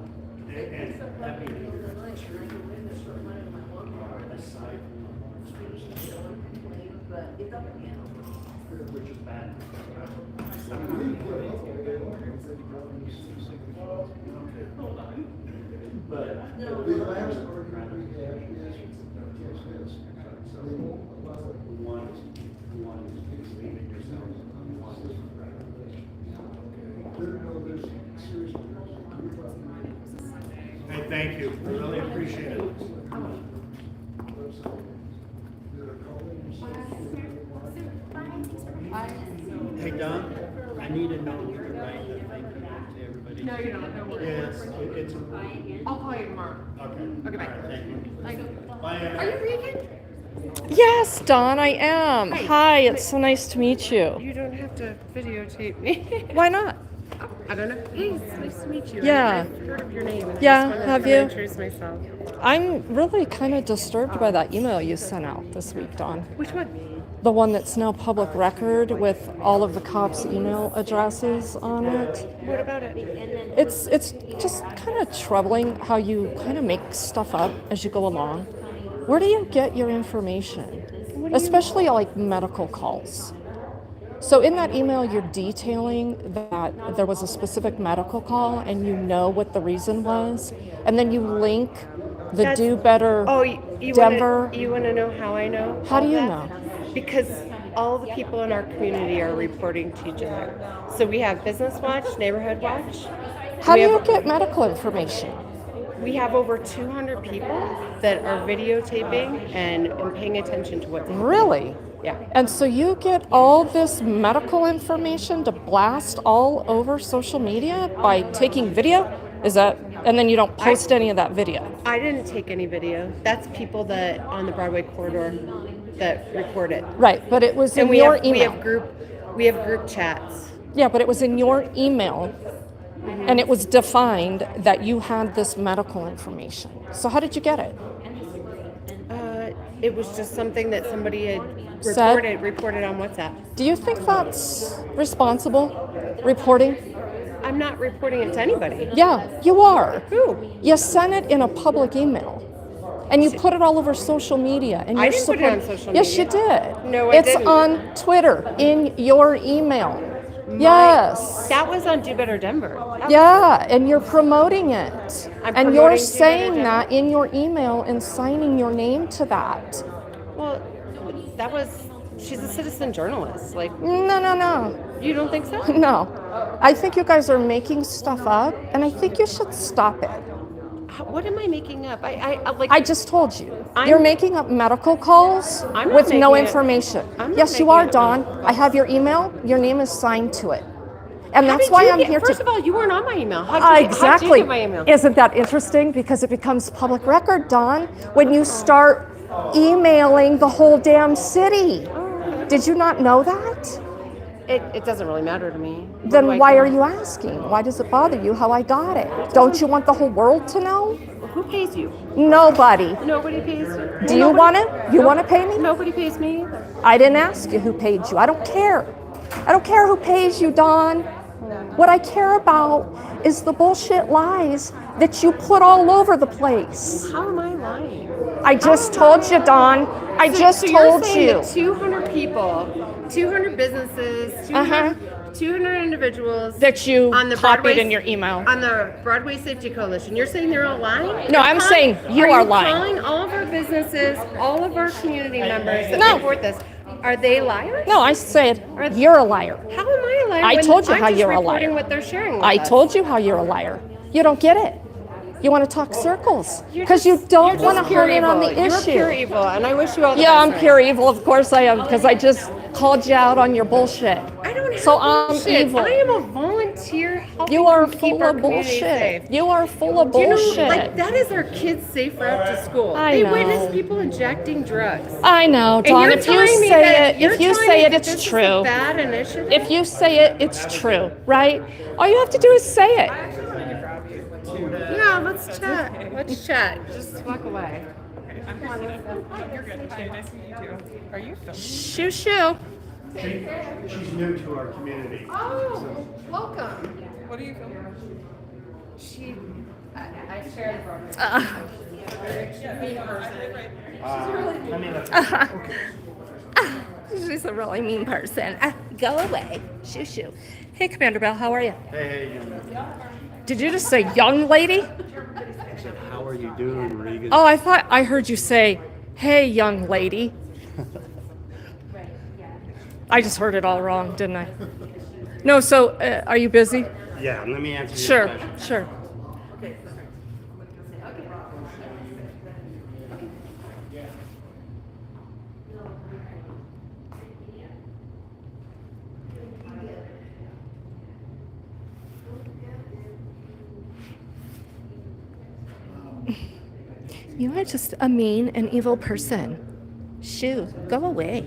S15: They
S7: And
S15: fix up
S7: that
S15: right
S7: being
S15: in the night, and I go in there, sort of my one car.
S7: aside from
S15: Don't complain. but it's up again.
S5: Which is bad. But
S9: The last argument we have is this. They won't allow it.
S5: one is leaving yourself.
S9: There's serious.
S6: Hey, thank you, I really appreciate it. Hey, Don, I need to know you can write the thank you to everybody.
S2: No, you don't, don't worry.
S6: Yes, it's.
S2: I'll call you tomorrow.
S6: Okay.
S2: Okay, bye.
S6: All right, thank you.
S2: Like,
S6: Bye, Anna.
S2: are you Regan?
S1: Yes, Dawn, I am. Hi, it's so nice to meet you.
S2: You don't have to videotape me.
S1: Why not?
S2: I don't know. Hey, it's nice to meet you.
S1: Yeah.
S2: I've heard of your name. And
S1: Yeah,
S2: I just wanted
S1: have
S2: to
S1: you?
S2: introduce myself.
S1: I'm really kind of disturbed by that email you sent out this week, Dawn.
S2: Which one?
S1: The one that's now public record with all of the cops' email addresses on it.
S2: What about it?
S1: It's just kind of troubling how you kind of make stuff up as you go along. Where do you get your information? Especially like medical calls. So in that email, you're detailing that there was a specific medical call and you know what the reason was. And then you link the
S2: That's-
S1: Do Better
S2: Oh, you
S1: Denver.
S2: You want to know how I know?
S1: How
S2: all
S1: do you
S2: that?
S1: know?
S2: Because all the people in our community are reporting to each other. So we have Business Watch, Neighborhood Watch.
S1: How do
S2: We
S1: you
S2: have-
S1: get medical information?
S2: We have over 200 people that are videotaping and paying attention to what's happening.
S1: Really?
S2: Yeah.
S1: And so you get all this medical information to blast all over social media by taking video? Is that, and then you don't post any of that video?
S2: I didn't take any video. That's people that on the Broadway corridor that report it.
S1: Right, but it was in
S2: And we
S1: your
S2: have,
S1: email.
S2: we have group chats.
S1: Yeah, but it was in your email, and it was defined that you had this medical information. So how did you get it?
S2: It was just something that somebody had
S1: Said-
S2: reported on WhatsApp.
S1: Do you think that's responsible, reporting?
S2: I'm not reporting it to anybody.
S1: Yeah, you are.
S2: Who?
S1: You sent it in a public email. And you put it all over social media. And
S2: I
S1: you're
S2: didn't put it on social
S1: Yes,
S2: media.
S1: you did.
S2: No, I
S1: it's
S2: didn't.
S1: on Twitter in your email. Yes.
S2: That was on Do Better Denver. That
S1: Yeah, and you're promoting it.
S2: I'm
S1: And you're
S2: promoting Do Better
S1: saying
S2: Denver.
S1: that in your email and signing your name to that.
S2: Well, that was, she's a citizen journalist. Like,
S1: No.
S2: you don't think so?
S1: No. I think you guys are making stuff up, and I think you should stop it.
S2: What am I making up?
S1: I just told you.
S2: I'm-
S1: You're making up medical calls
S2: I'm not
S1: with no
S2: making it-
S1: information.
S2: I'm not
S1: Yes, you
S2: making
S1: are,
S2: it up.
S1: Dawn. I have your email. Your name is signed to it. And
S2: How
S1: that's
S2: did
S1: why
S2: you
S1: I'm
S2: get-
S1: here
S2: First
S1: to...
S2: of all, you weren't on my email. How'd you
S1: Exactly.
S2: get my email?
S1: Isn't that interesting? Because it becomes public record, Dawn, when you start emailing the whole damn city. Did you not know that?
S2: It doesn't really matter to me. What do
S1: Then
S2: I
S1: why
S2: care?
S1: are you asking? Why does it bother you how I got it? Don't you want the whole world to know?
S2: Who pays you?
S1: Nobody.
S2: Nobody pays you.
S1: Do you want to? You want to pay me?
S2: Nobody pays me either.
S1: I didn't ask you who paid you. I don't care. I don't care who pays you, Dawn. What I care about is the bullshit lies that you put all over the place.
S2: How am I lying?
S1: I just told you, Dawn. I just
S2: so
S1: told
S2: you're saying
S1: you.
S2: that 200 people, 200 businesses, 200 individuals
S1: That you
S2: on the
S1: copied
S2: Broadway,
S1: in your email.
S2: on the Broadway Safety Coalition. You're saying they're all lying?
S1: No,
S2: You're
S1: I'm saying you are lying.
S2: Calling all of our businesses, all of our community members that
S1: No.
S2: report this. Are they liars?
S1: No, I said you're a liar.
S2: How am I a liar?
S1: I
S2: when
S1: told you
S2: I'm
S1: how
S2: just
S1: you're a
S2: reporting
S1: liar.
S2: what they're sharing with
S1: I
S2: us?
S1: told you how you're a liar. You don't get it. You want to talk circles
S2: You're
S1: because
S2: just-
S1: you don't
S2: you're
S1: want to
S2: just pure
S1: hone in on the
S2: evil.
S1: issue.
S2: You're pure evil, and I wish you all the
S1: Yeah,
S2: best.
S1: I'm pure evil. Of course I am, because I just called you out on your bullshit.
S2: I don't have
S1: So I'm
S2: bullshit.
S1: evil.
S2: I am a volunteer helping
S1: You are
S2: keep
S1: full
S2: our
S1: of
S2: community safe.
S1: bullshit. You are full of
S2: Do you know,
S1: bullshit.
S2: like, that is our kids' safe route to school.
S1: I
S2: they
S1: know.
S2: witness people injecting drugs.
S1: I know,
S2: And
S1: Dawn.
S2: you're
S1: If you
S2: telling me
S1: say
S2: that-
S1: it,
S2: you're
S1: if you
S2: telling
S1: say
S2: me
S1: it,
S2: that
S1: it's
S2: this is a
S1: true.
S2: bad initiative?
S1: If you say it, it's true, right? All you have to do is say it.
S2: Yeah, let's chat. Let's chat. Just walk away.
S17: You're good. Hi, nice to meet you too. Are you filming?
S1: Shoo shoo.
S6: She's new to our community.
S2: Oh, welcome.
S17: What are you filming?
S2: I shared from her.
S6: I mean,
S1: She's a really mean person. Go away. Shoo shoo. Hey, Commander Bell, how are you?
S6: Hey,
S1: Did you just say young lady?
S6: I said, how are you doing, Regan?
S1: Oh, I thought I heard you say, hey, young lady. I just heard it all wrong, didn't I? No, so are you busy?
S6: Yeah, let me answer
S1: Sure,
S6: your question.
S1: sure. You are just a mean and evil person. Shoo, go away.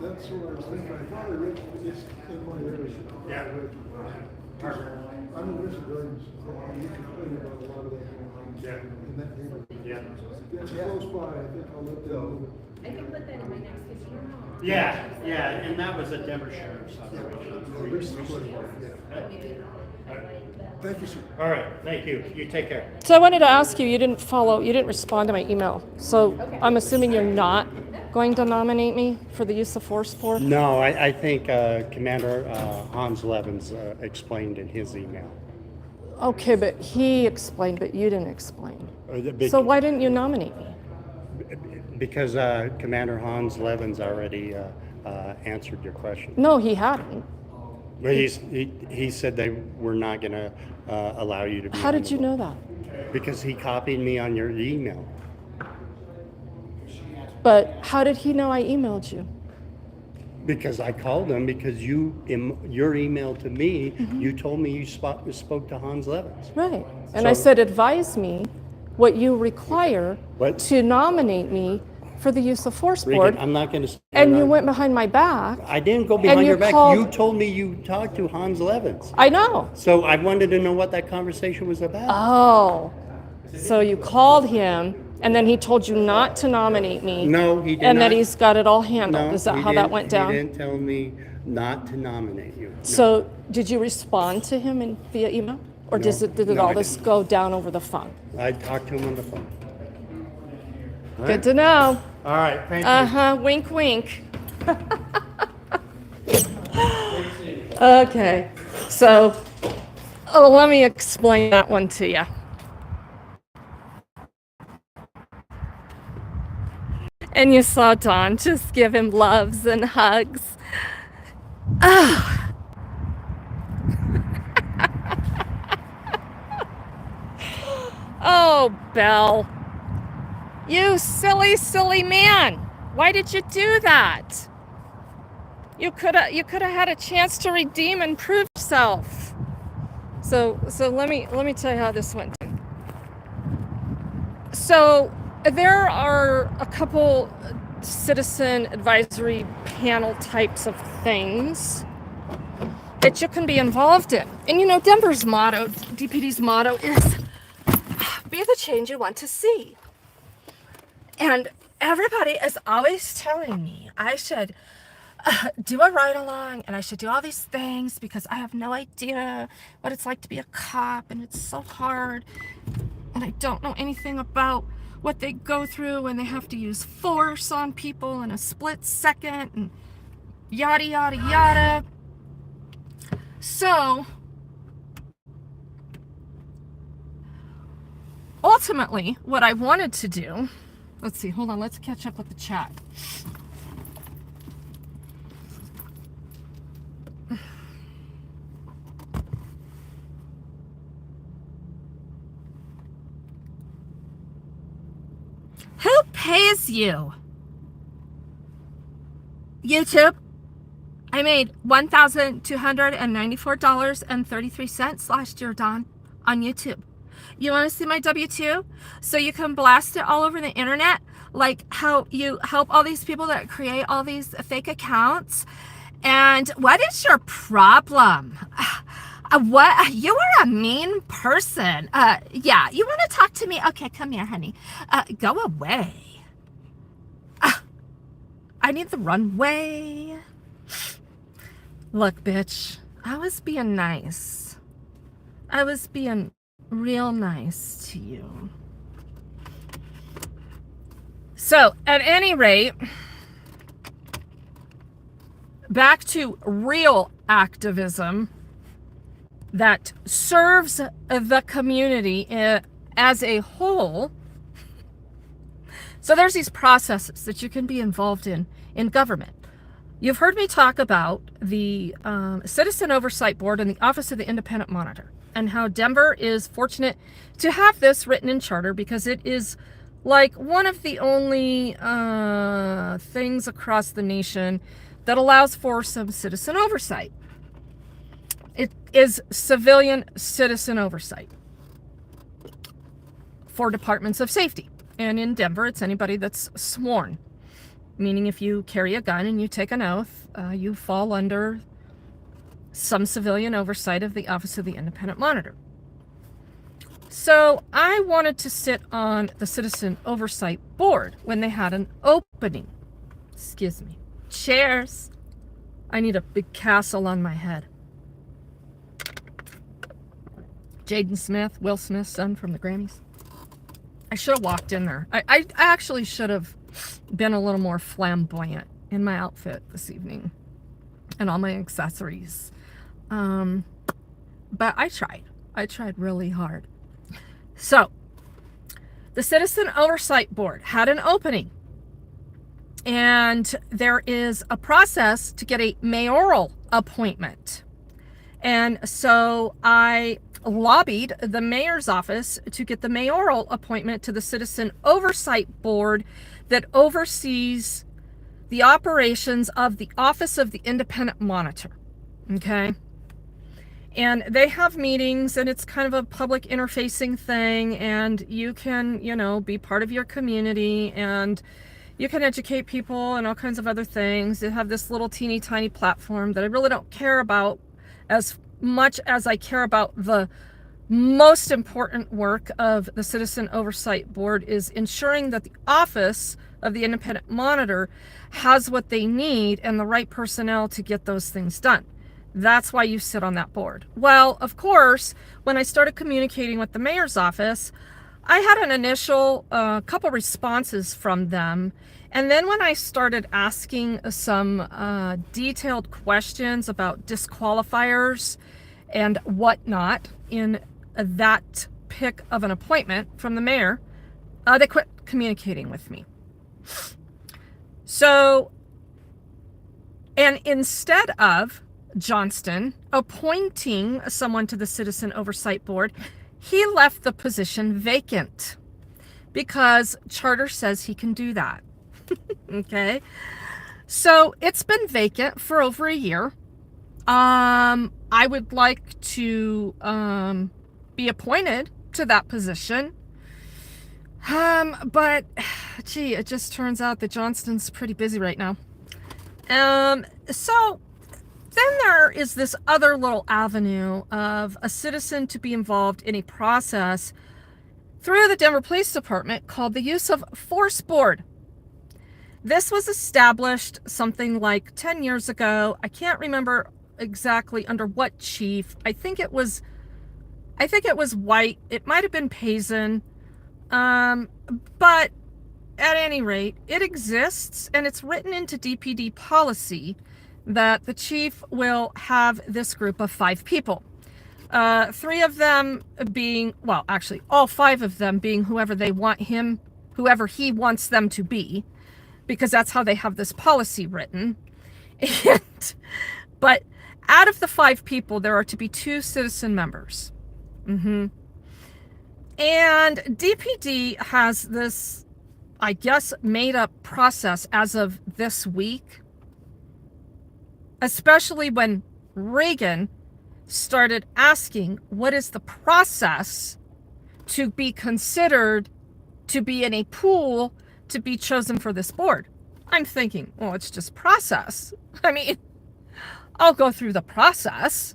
S9: That's what I was thinking, I thought I read, it's in my area.
S6: Yeah.
S9: I'm in Richard Williams, you complain about a lot of that going on.
S6: Yeah.
S9: In that neighborhood.
S6: Yeah.
S9: It's close by, I think I'll let them know.
S2: I can put that in my next picture.
S6: Yeah, and that was a Denver Sheriff's.
S9: Thank you, sir.
S6: All right, thank you. You take care.
S1: So I wanted to ask you, you didn't respond to my email. So I'm assuming you're not going to nominate me for the use of force board?
S6: No, I think Commander Hans Levens explained in his email.
S1: Okay, but he explained, but you didn't explain.
S6: Bec-
S1: So why didn't you nominate me?
S6: Because Commander Hans Levens already answered your question.
S1: No, he hadn't.
S6: But he said they were not going to allow you to be.
S1: How
S6: on
S1: did
S6: the
S1: you
S6: board.
S1: know that?
S6: Because he copied me on your email.
S1: But how did he know I emailed you?
S6: Because I called him, because in your email to me, you told me you spoke to Hans Levens.
S1: Right. And I said, advise me what you require to nominate me for the use of force board.
S6: Regan, I'm not going to.
S1: And you went behind my back.
S6: I didn't go behind
S1: you
S6: your back.
S1: called-
S6: You told me you talked to Hans Levens.
S1: I know.
S6: So I wanted to know what that conversation was about.
S1: Oh. So you called him, and then he told you not to nominate me.
S6: No, he did
S1: and
S6: not.
S1: that he's got it all handled.
S6: No,
S1: Is that
S6: he
S1: how that
S6: didn't-
S1: went down?
S6: He didn't tell me not to nominate you. No.
S1: So did you respond to him via email? Or
S6: No.
S1: did
S6: No,
S1: all
S6: I
S1: this
S6: didn't.
S1: go down over the phone?
S6: I talked to him on the phone. All
S1: Good
S6: right.
S1: to know.
S6: All right, thank you.
S1: Uh-huh, wink, wink. Okay, so let me explain that one to you. And you saw Don just give him loves and hugs. Ah. Oh, Belle. You silly, silly man. Why did you do that? You could have had a chance to redeem and prove yourself. So let me tell you how this went down. So there are a couple citizen advisory panel types of things that you can be involved in. And you know, Denver's motto, DPD's motto is be the change you want to see. And everybody is always telling me I should do a ride-along and I should do all these things because I have no idea what it's like to be a cop and it's so hard. And I don't know anything about what they go through when they have to use force on people in a split second and yada, yada, yada. So ultimately, what I wanted to do, let's see, hold on, let's catch up with the chat. Who pays you? YouTube. I made $1,294.33 last year, Don, on YouTube. You want to see my W-2? So you can blast it all over the internet, like how you help all these people that create all these fake accounts. And what is your problem? What? You are a mean person. Yeah, you want to talk to me? Okay, come here, honey. Go away. I need the runway. Look, bitch, I was being nice. I was being real nice to you. So, at any rate, back to real activism that serves the community as a whole. So there's these processes that you can be involved in government. You've heard me talk about the Citizen Oversight Board and the Office of the Independent Monitor, and how Denver is fortunate to have this written in charter because it is like one of the only things across the nation that allows for some citizen oversight. It is civilian citizen oversight for departments of safety. And in Denver, it's anybody that's sworn, meaning if you carry a gun and you take an oath, you fall under some civilian oversight of the Office of the Independent Monitor. So I wanted to sit on the Citizen Oversight Board when they had an opening. Excuse me. Chairs. I need a big castle on my head. Jaden Smith, Will Smith's son from the Grammys. I should have walked in there. I actually should have been a little more flamboyant in my outfit this evening and all my accessories. But I tried. I tried really hard. So, the Citizen Oversight Board had an opening. And there is a process to get a mayoral appointment. And so I lobbied the mayor's office to get the mayoral appointment to the Citizen Oversight Board that oversees the operations of the Office of the Independent Monitor. Okay? And they have meetings, and it's kind of a public interfacing thing, and you can, you know, be part of your community, and you can educate people and all kinds of other things. They have this little teeny tiny platform that I really don't care about as much as I care about the most important work of the Citizen Oversight Board is ensuring that the Office of the Independent Monitor has what they need and the right personnel to get those things done. That's why you sit on that board. Well, of course, when I started communicating with the mayor's office, I had an initial couple responses from them. And then when I started asking some detailed questions about disqualifiers and whatnot in that pick of an appointment from the mayor, they quit communicating with me. So, and instead of Johnston appointing someone to the Citizen Oversight Board, he left the position vacant because charter says he can do that. Okay, so it's been vacant for over a year. I would like to be appointed to that position, but gee, it just turns out that Johnston's pretty busy right now. So then there is this other little avenue of a citizen to be involved in a process through the Denver Police Department called the Use of Force Board. This was established something like 10 years ago. I can't remember exactly under what chief. I think it was White. It might have been Payson. But at any rate, it exists, and it's written into DPD policy that the chief will have this group of 5 people. 3 of them being, well, actually all 5 of them being whoever he wants them to be, because that's how they have this policy written. But out of the 5 people, there are to be 2 citizen members. And DPD has this, I guess, made up process as of this week, especially when Reagan started asking what is the process to be considered to be in a pool to be chosen for this board. I'm thinking, well, it's just process. I mean, I'll go through the process.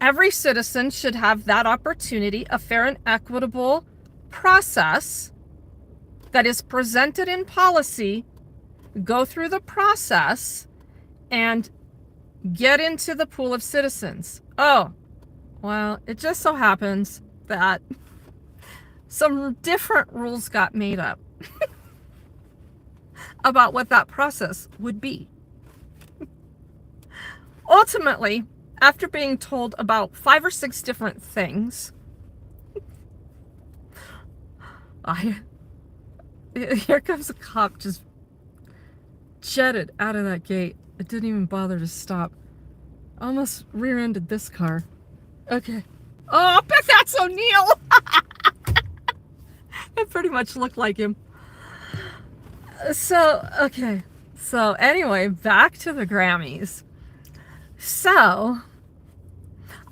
S1: Every citizen should have that opportunity, a fair and equitable process that is presented in policy go through the process and get into the pool of citizens. Oh, well, it just so happens that some different rules got made up about what that process would be. Ultimately, after being told about 5 or 6 different things, here comes a cop just jetted out of that gate. It didn't even bother to stop. Almost rear-ended this car. Okay. Oh, I bet that's O'Neill. It pretty much looked like him. So, okay. So, anyway, back to the Grammys. So,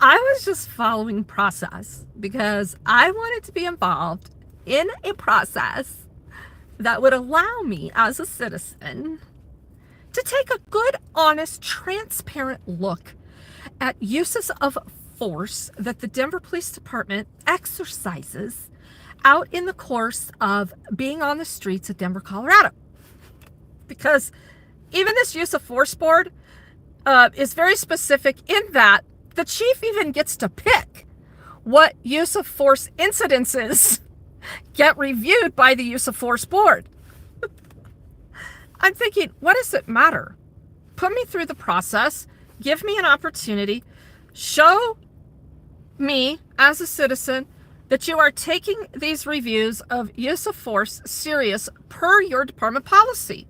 S1: I was just following process because I wanted to be involved in a process that would allow me as a citizen to take a good, honest, transparent look at uses of force that the Denver Police Department exercises out in the course of being on the streets of Denver, Colorado. Because even this use of force board is very specific in that the chief even gets to pick what use of force incidences get reviewed by the use of force board. I'm thinking, what does it matter? Put me through the process, give me an opportunity, show me as a citizen that you are taking these reviews of use of force serious per your department policy.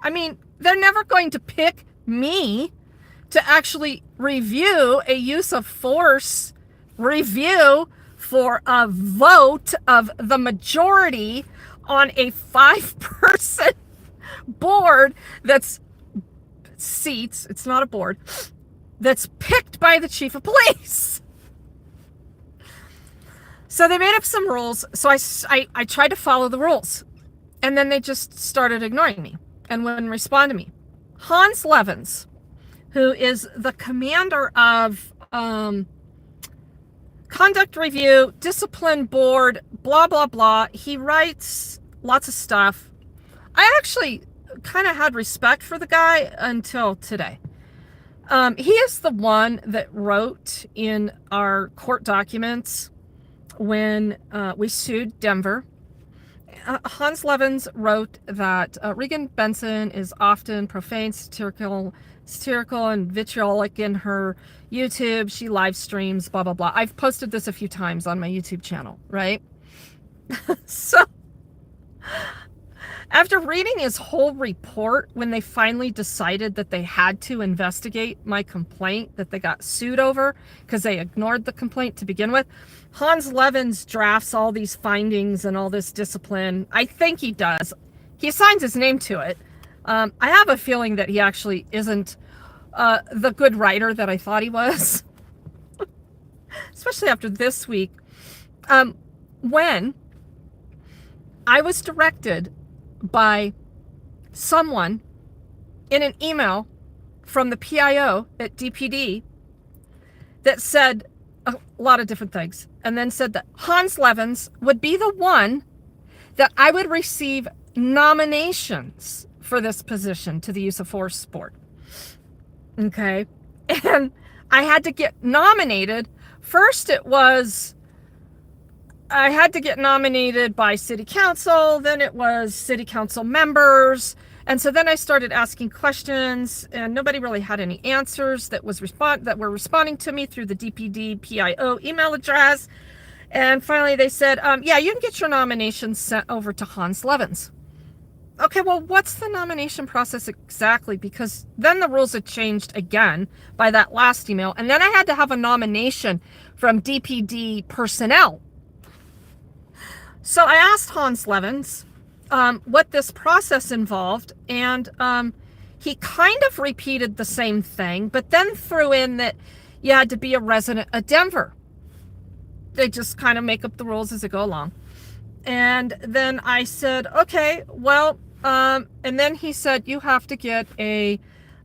S1: I mean, they're never going to pick me to actually review a use of force review for a vote of the majority on a 5-person board that's seats, it's not a board, that's picked by the chief of police. So they made up some rules. So I tried to follow the rules, and then they just started ignoring me and wouldn't respond to me. Hans Levens, who is the commander of conduct review, discipline board, blah, blah, blah. He writes lots of stuff. I actually kind of had respect for the guy until today. He is the one that wrote in our court documents when we sued Denver. Hans Levens wrote that Regan Benson is often profane, satirical, and vitriolic in her YouTube. She live streams, blah, blah, blah. I've posted this a few times on my YouTube channel, right? So, after reading his whole report, when they finally decided that they had to investigate my complaint that they got sued over because they ignored the complaint to begin with, Hans Levens drafts all these findings and all this discipline. I think he does. He signs his name to it. I have a feeling that he actually isn't the good writer that I thought he was. Especially after this week. When I was directed by someone in an email from the PIO at DPD that said a lot of different things, and then said that Hans Levens would be the one that I would receive nominations for this position to the use of force board. Okay. And I had to get nominated. First it was I had to get nominated by city council, then it was city council members. And so then I started asking questions, and nobody really had any answers that were responding to me through the DPD PIO email address. And finally they said, yeah, you can get your nominations sent over to Hans Levens. Okay, well, what's the nomination process exactly? Because then the rules had changed again by that last email. And then I had to have a nomination from DPD personnel. So I asked Hans Levens what this process involved, and he kind of repeated the same thing, but then threw in that you had to be a resident of Denver. They just kind of make up the rules as they go along. And then I said, okay, well, and then he said, you have to get a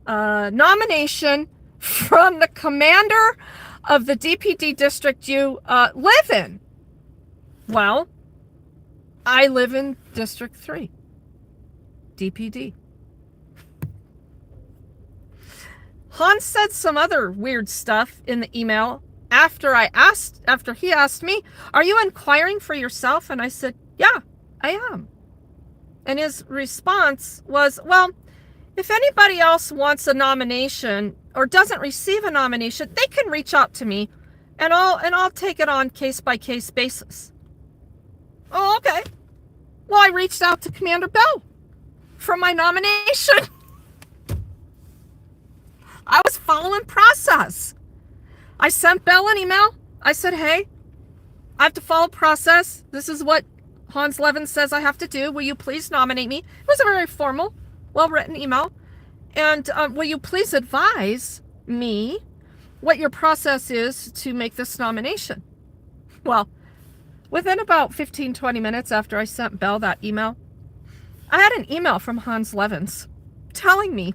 S1: nomination from the commander of the DPD district you live in. Well, I live in District 3. DPD. Hans said some other weird stuff in the email after he asked me, "Are you inquiring for yourself?" And I said, "Yeah, I am." And his response was, "Well, if anybody else wants a nomination or doesn't receive a nomination, they can reach out to me and I'll take it on case-by-case basis." Oh, okay. Well, I reached out to Commander Bell for my nomination. I was following process. I sent Bell an email. I said, "Hey, I have to follow process. This is what Hans Levin says I have to do. Will you please nominate me?" It was a very formal, well-written email. "And will you please advise me what your process is to make this nomination?" Well, within about 15, 20 minutes after I sent Bell that email, I had an email from Hans Levins telling me,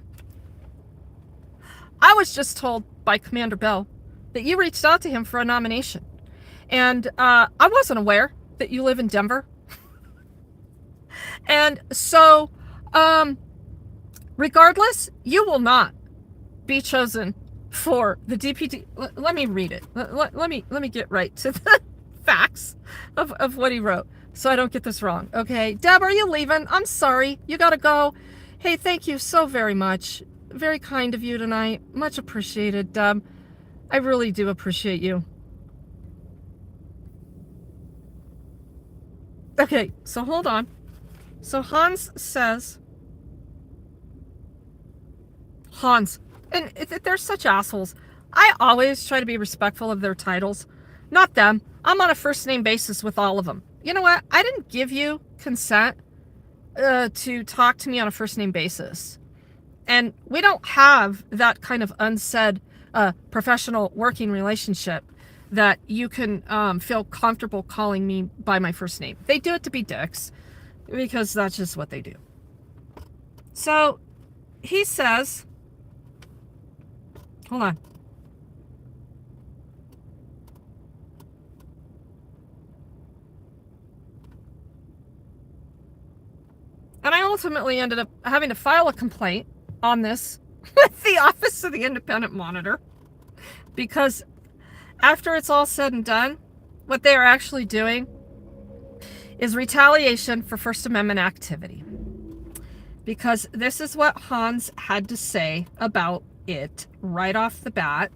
S1: "I was just told by Commander Bell that you reached out to him for a nomination. And I wasn't aware that you live in Denver. And so, regardless, you will not be chosen for the DPD." Let me read it. Let me get right to the facts of what he wrote so I don't get this wrong. Okay, "Deb, are you leaving? I'm sorry. You gotta go. Hey, thank you so very much. Very kind of you tonight. Much appreciated, Deb. I really do appreciate you." Okay, so hold on. So Hans says, and they're such assholes. I always try to be respectful of their titles, not them. I'm on a first name basis with all of them. You know what? I didn't give you consent to talk to me on a first name basis. And we don't have that kind of unsaid professional working relationship that you can feel comfortable calling me by my first name. They do it to be dicks because that's just what they do. So he says, hold on. And I ultimately ended up having to file a complaint on this with the Office of the Independent Monitor, because after it's all said and done, what they are actually doing is retaliation for First Amendment activity. Because this is what Hans had to say about it right off the bat.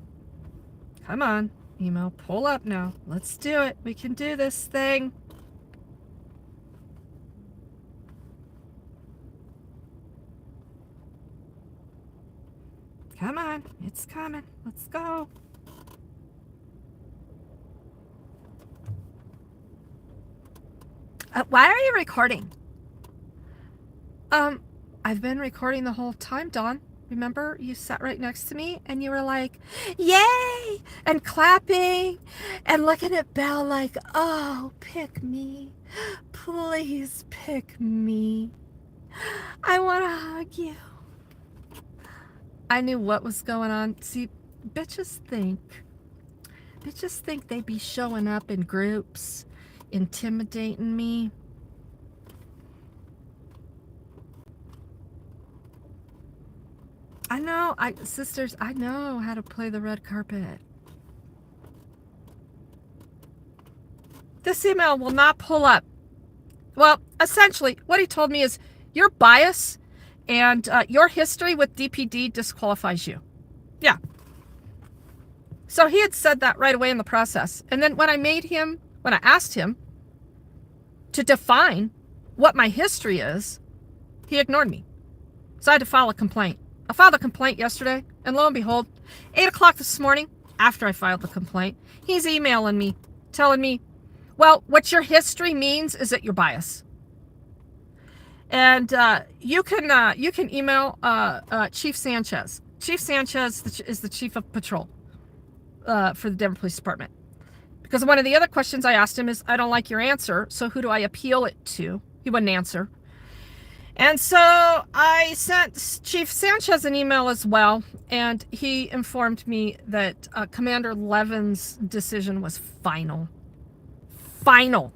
S1: Come on, email, pull up now. Let's do it. We can do this thing. Come on, it's coming. Let's go. Why are you recording? I've been recording the whole time, Dawn. Remember, you sat right next to me and you were like, "Yay!" and clapping and looking at Belle like, "Oh, pick me. Please pick me. I want to hug you." I knew what was going on. See, bitches think they be showing up in groups, intimidating me. I know, sisters, I know how to play the red carpet. This email will not pull up. Well, essentially, what he told me is your bias and your history with DPD disqualifies you. Yeah. So he had said that right away in the process. And then when I asked him to define what my history is, he ignored me. So I had to file a complaint. I filed a complaint yesterday, and lo and behold, 8 o'clock this morning, after I filed the complaint, he's emailing me, telling me, "Well, what your history means is that you're biased." And you can email Chief Sanchez. Chief Sanchez is the chief of patrol for the Denver Police Department. Because one of the other questions I asked him is, "I don't like your answer, so who do I appeal it to?" He wouldn't answer. And so I sent Chief Sanchez an email as well, and he informed me that Commander Levin's decision was final. Final.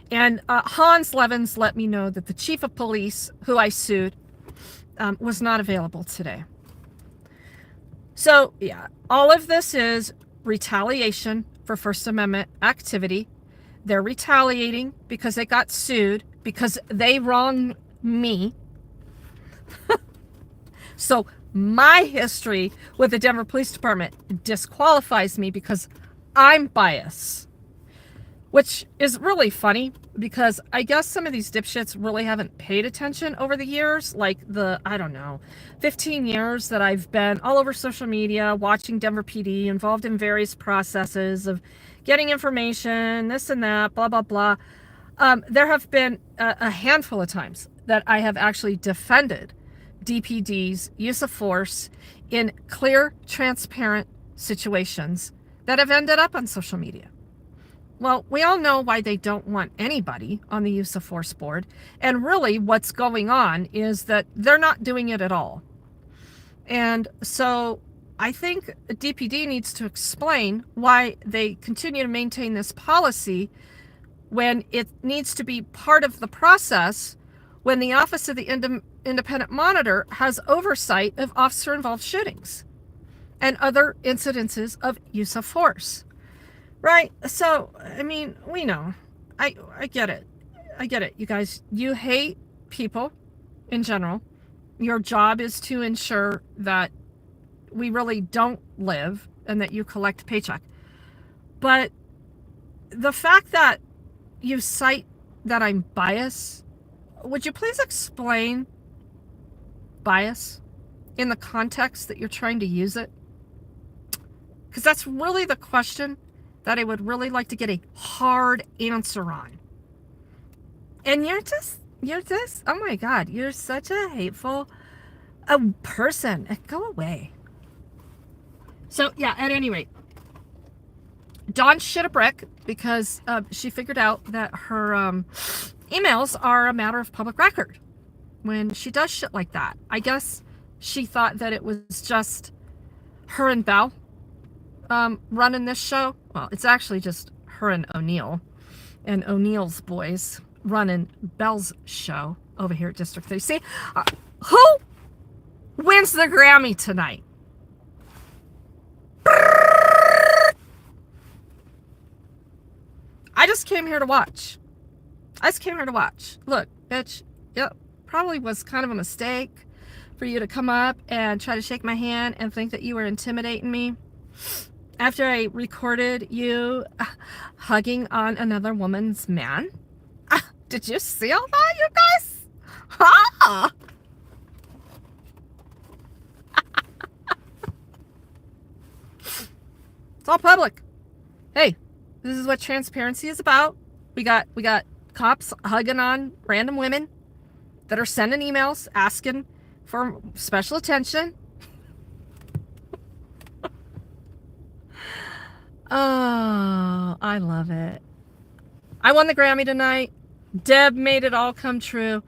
S1: And Hans Levins let me know that the chief of police, who I sued, was not available today. So, yeah, all of this is retaliation for First Amendment activity. They're retaliating because they got sued because they wronged me. So my history with the Denver Police Department disqualifies me because I'm biased. Which is really funny because I guess some of these dipshits really haven't paid attention over the years. Like I don't know, 15 years that I've been all over social media, watching Denver PD, involved in various processes of getting information, this and that, blah, blah, blah. There have been a handful of times that I have actually defended DPD's use of force in clear, transparent situations that have ended up on social media. Well, we all know why they don't want anybody on the use of force board. And really what's going on is that they're not doing it at all. And so I think DPD needs to explain why they continue to maintain this policy when it needs to be part of the process when the Office of the Independent Monitor has oversight of officer-involved shootings and other incidences of use of force. Right? So, I mean, we know. I get it. I get it. You guys, you hate people in general. Your job is to ensure that we really don't live and that you collect a paycheck. But the fact that you cite that I'm biased, would you please explain bias in the context that you're trying to use it? Because that's really the question that I would really like to get a hard answer on. And you're just, oh my God, you're such a hateful person. Go away. So yeah, at any rate, Dawn shit a brick because she figured out that her emails are a matter of public record when she does shit like that. I guess she thought that it was just her and Belle running this show. Well, it's actually just her and O'Neill and O'Neill's boys running Belle's show over here at District 3. See, who wins the Grammy tonight? I just came here to watch. Look, bitch, yep, probably was kind of a mistake for you to come up and try to shake my hand and think that you were intimidating me after I recorded you hugging on another woman's man. Did you see all that, you guys? Ha! It's all public. Hey, this is what transparency is about. We got cops hugging on random women that are sending emails asking for special attention. Oh, I love it. I won the Grammy tonight. Deb made it all come true.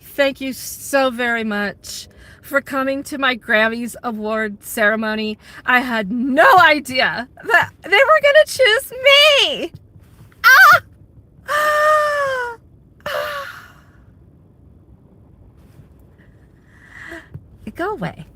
S1: Thank you so very much for coming to my Grammys award ceremony. I had no idea that they were going to choose me. Go away.